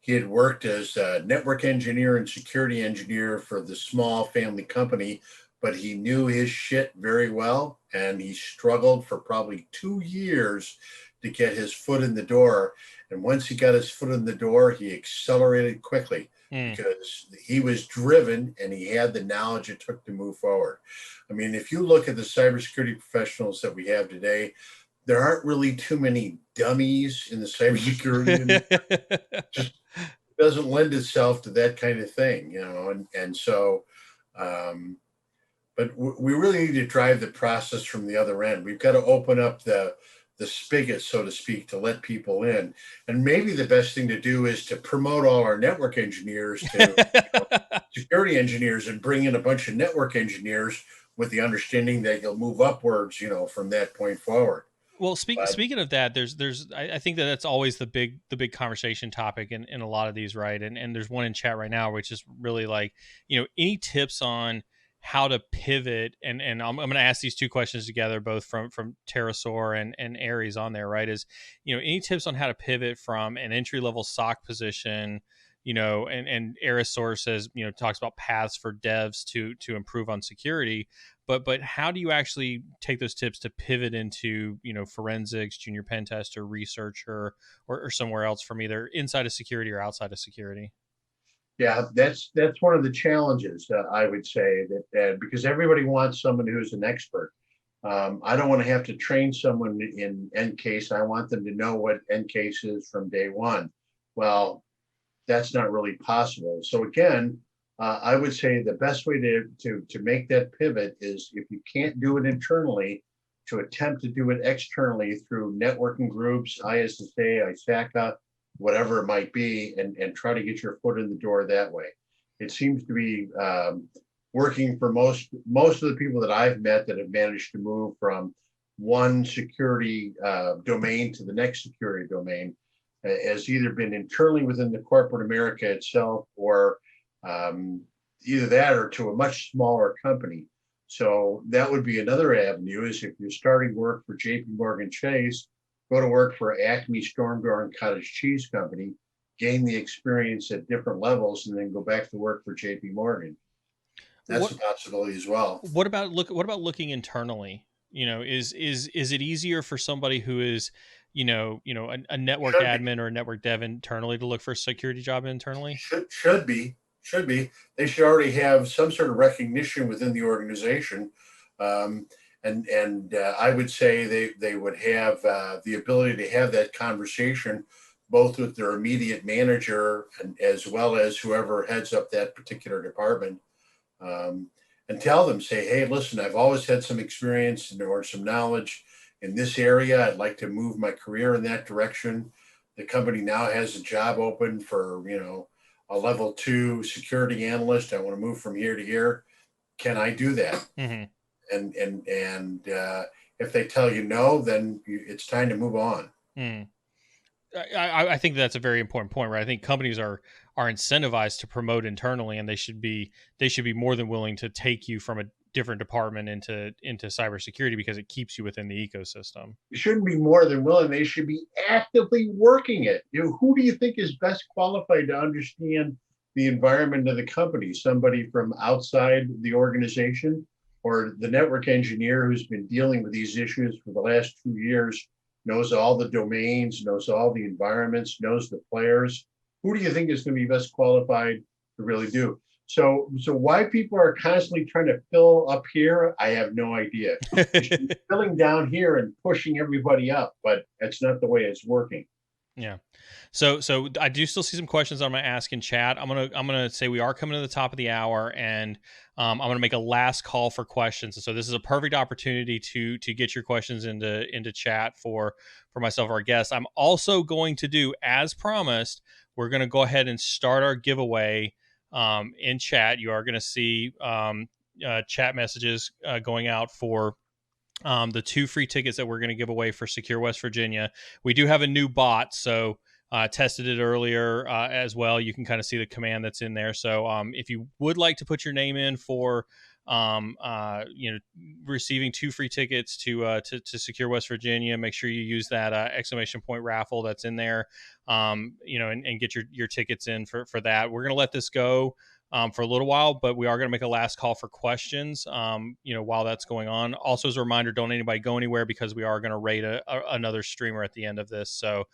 he had worked as a network engineer and security engineer for the small family company, but he knew his shit very well, and he struggled for probably 2 years to get his foot in the door. And once he got his foot in the door, he accelerated quickly because he was driven and he had the knowledge it took to move forward. I mean, if you look at the cybersecurity professionals that we have today, there aren't really too many dummies in the cybersecurity industry. Just doesn't lend itself to that kind of thing, and so but we really need to drive the process from the other end. We've got to open up the spigot, so to speak, to let people in. And maybe the best thing to do is to promote all our network engineers to security engineers and bring in a bunch of network engineers with the understanding that you'll move upwards, from that point forward. Well, speaking of that, I think that's always the big conversation topic in a lot of these, right? And there's one in chat right now, which is really like, any tips on how to pivot, and I'm going to ask these two questions together, both from Terrasaur and Aries on there, right? Is, any tips on how to pivot from an entry level SOC position, and Aerosaur says, talks about paths for devs to improve on security, but how do you actually take those tips to pivot into, forensics, junior pen tester, researcher, or somewhere else from either inside of security or outside of security? Yeah, that's one of the challenges, I would say, that because everybody wants someone who's an expert. I don't want to have to train someone in EnCase. I want them to know what EnCase is from day one. Well, that's not really possible. So again, I would say the best way to make that pivot is, if you can't do it internally, to attempt to do it externally through networking groups, ISSA, ISACA, whatever it might be, and try to get your foot in the door that way. It seems to be working for most of the people that I've met that have managed to move from one security domain to the next security domain has either been internally within the corporate America itself, or either that or to a much smaller company. So that would be another avenue, is if you're starting work for JP Morgan Chase, go to work for Acme, Stormdoor, and Cottage Cheese Company, gain the experience at different levels, and then go back to work for JP Morgan. That's a possibility as well. What about looking internally? Is it easier for somebody who is, a network admin or a network dev internally to look for a security job internally? Should be. They should already have some sort of recognition within the organization. And I would say they would have the ability to have that conversation both with their immediate manager and as well as whoever heads up that particular department, and tell them, say, hey, listen, I've always had some experience or some knowledge in this area. I'd like to move my career in that direction. The company now has a job open for, a level 2 security analyst. I want to move from here to here. Can I do that? Mm-hmm. And if they tell you no, then it's time to move on. I think that's a very important point, right? I think companies are incentivized to promote internally, and they should be more than willing to take you from a different department into cybersecurity because it keeps you within the ecosystem. You shouldn't be more than willing. They should be actively working it. Who do you think is best qualified to understand the environment of the company? Somebody from outside the organization, or the network engineer who's been dealing with these issues for the last 2 years, knows all the domains, knows all the environments, knows the players? Who do you think is going to be best qualified to really do? So why people are constantly trying to fill up here, I have no idea. Filling down here and pushing everybody up, but that's not the way it's working. Yeah. So I do still see some questions I'm going to ask in chat. I'm gonna say we are coming to the top of the hour, and I'm going to make a last call for questions. And so this is a perfect opportunity to get your questions into chat for myself or our guests. I'm also going to do, as promised, we're going to go ahead and start our giveaway in chat. You are going to see chat messages going out for the 2 free tickets that we're going to give away for Secure West Virginia. We do have a new bot, so tested it earlier as well. You can kind of see the command that's in there. So if you would like to put your name in for receiving 2 free tickets to Secure West Virginia, make sure you use that exclamation point raffle that's in there, and get your tickets in for that. We're going to let this go for a little while, but we are going to make a last call for questions, while that's going on. Also, as a reminder, don't anybody go anywhere, because we are going to rate another streamer at the end of this. So,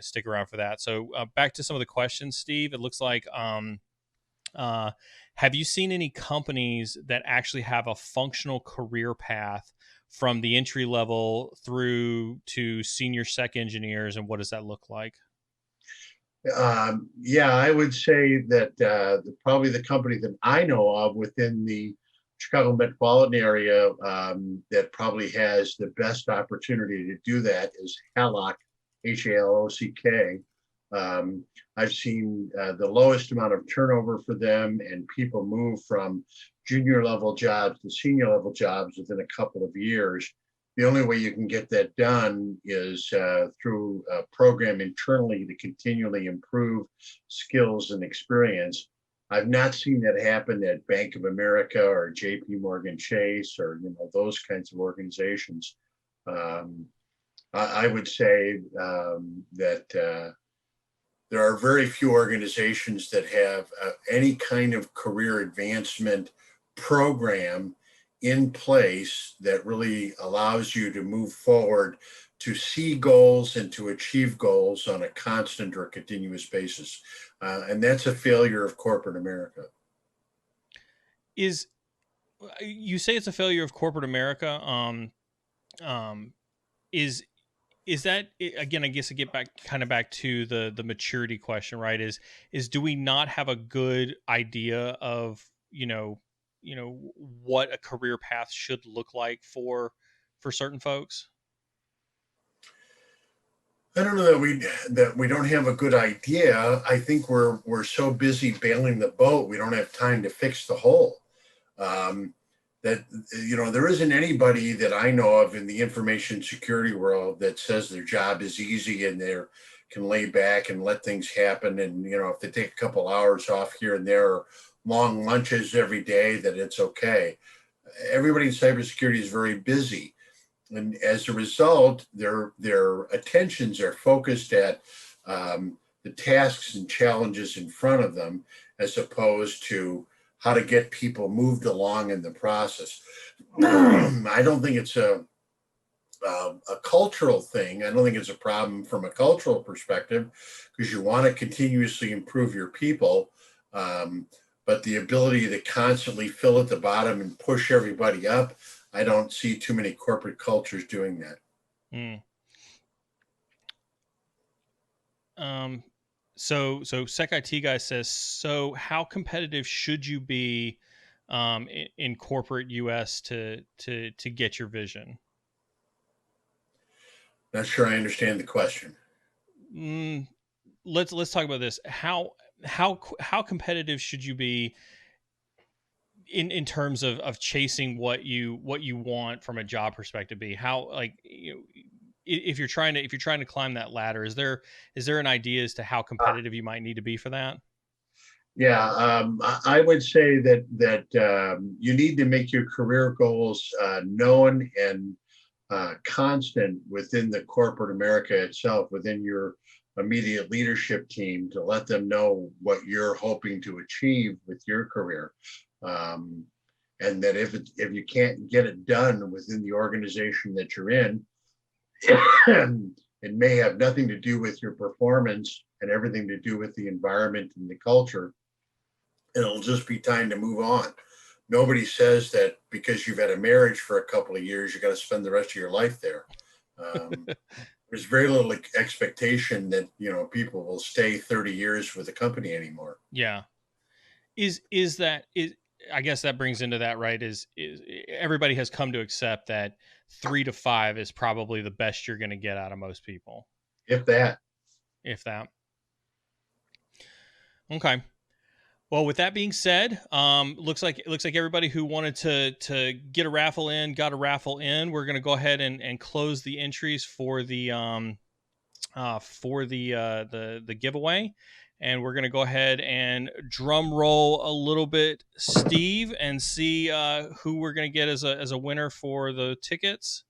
stick around for that. So back to some of the questions, Steve. It looks like, have you seen any companies that actually have a functional career path from the entry level through to senior sec engineers, and what does that look like? Yeah, I would say that probably the company that I know of within the Chicago metropolitan area that probably has the best opportunity to do that is Hallock, Hallock. I've seen the lowest amount of turnover for them, and people move from junior level jobs to senior level jobs within a couple of years. The only way you can get that done is through a program internally to continually improve skills and experience. I've not seen that happen at Bank of America or JP Morgan Chase or those kinds of organizations. I would say that there are very few organizations that have any kind of career advancement program in place that really allows you to move forward, to see goals and to achieve goals on a constant or continuous basis. And that's a failure of corporate America. You say it's a failure of corporate America? Is that, again, I guess I get back to the maturity question, right? Is do we not have a good idea of what a career path should look like for certain folks? I don't know that we don't have a good idea. I think we're so busy bailing the boat, we don't have time to fix the hole. That there isn't anybody that I know of in the information security world that says their job is easy and they can lay back and let things happen. And if they take a couple hours off here and there, or long lunches every day, that it's okay. Everybody in cybersecurity is very busy, and as a result, their attentions are focused at the tasks and challenges in front of them, as opposed to how to get people moved along in the process. I don't think it's a cultural thing. I don't think it's a problem from a cultural perspective, because you want to continuously improve your people. But the ability to constantly fill at the bottom and push everybody up, I don't see too many corporate cultures doing that. So Sec IT guy says, so how competitive should you be in corporate US to get your vision? Not sure I understand the question. Let's talk about this. How competitive should you be in terms of chasing what you want from a job perspective? How, like, if you're trying to climb that ladder, is there an idea as to how competitive you might need to be for that? Yeah, I would say that you need to make your career goals known and constant within the corporate America itself, within your immediate leadership team, to let them know what you're hoping to achieve with your career. And that if you can't get it done within the organization that you're in, it may have nothing to do with your performance and everything to do with the environment and the culture. It'll just be time to move on. Nobody says that because you've had a marriage for a couple of years, you got to spend the rest of your life there. There's very little expectation that people will stay 30 years with the company anymore. Yeah. I guess that brings into that, right? Is everybody has come to accept that 3 to 5 is probably the best you're going to get out of most people. If that. Okay. Well, with that being said, looks like everybody who wanted to get a raffle in got a raffle in. We're going to go ahead and close the entries for the for the giveaway. And we're going to go ahead and drum roll a little bit, Steve, and see who we're going to get as a winner for the tickets.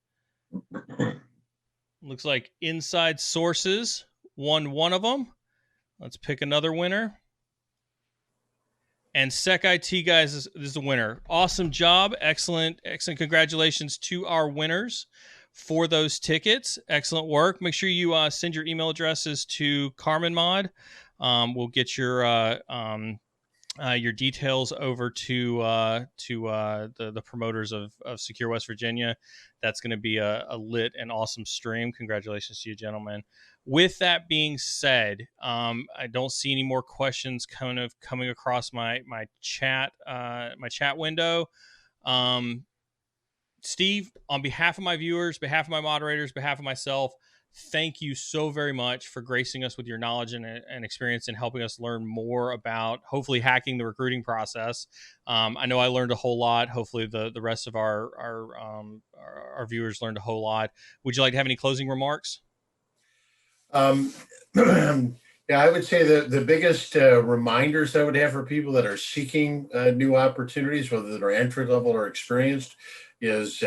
Looks like Inside Sources won one of them. Let's pick another winner. And Sec IT guys is the winner. Awesome job. Excellent. Congratulations to our winners for those tickets. Excellent work. Make sure you send your email addresses to Carmen Mod. We'll get your details over to the promoters of Secure West Virginia. That's going to be a lit and awesome stream. Congratulations to you, gentlemen. With that being said, I don't see any more questions kind of coming across my chat window. Steve, on behalf of my viewers, behalf of my moderators, behalf of myself, thank you so very much for gracing us with your knowledge and experience and helping us learn more about hopefully hacking the recruiting process. I know I learned a whole lot. Hopefully the rest of our viewers learned a whole lot. Would you like to have any closing remarks? Yeah, I would say that the biggest reminders I would have for people that are seeking new opportunities, whether they're entry level or experienced, is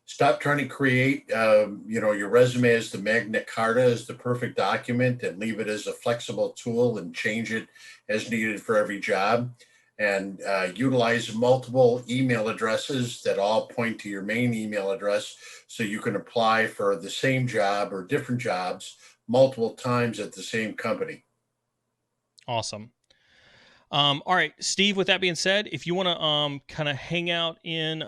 stop trying to create, your resume as the Magna Carta, as the perfect document, and leave it as a flexible tool and change it as needed for every job. And utilize multiple email addresses that all point to your main email address so you can apply for the same job or different jobs multiple times at the same company. Awesome. All right, Steve, with that being said, if you want to kind of hang out in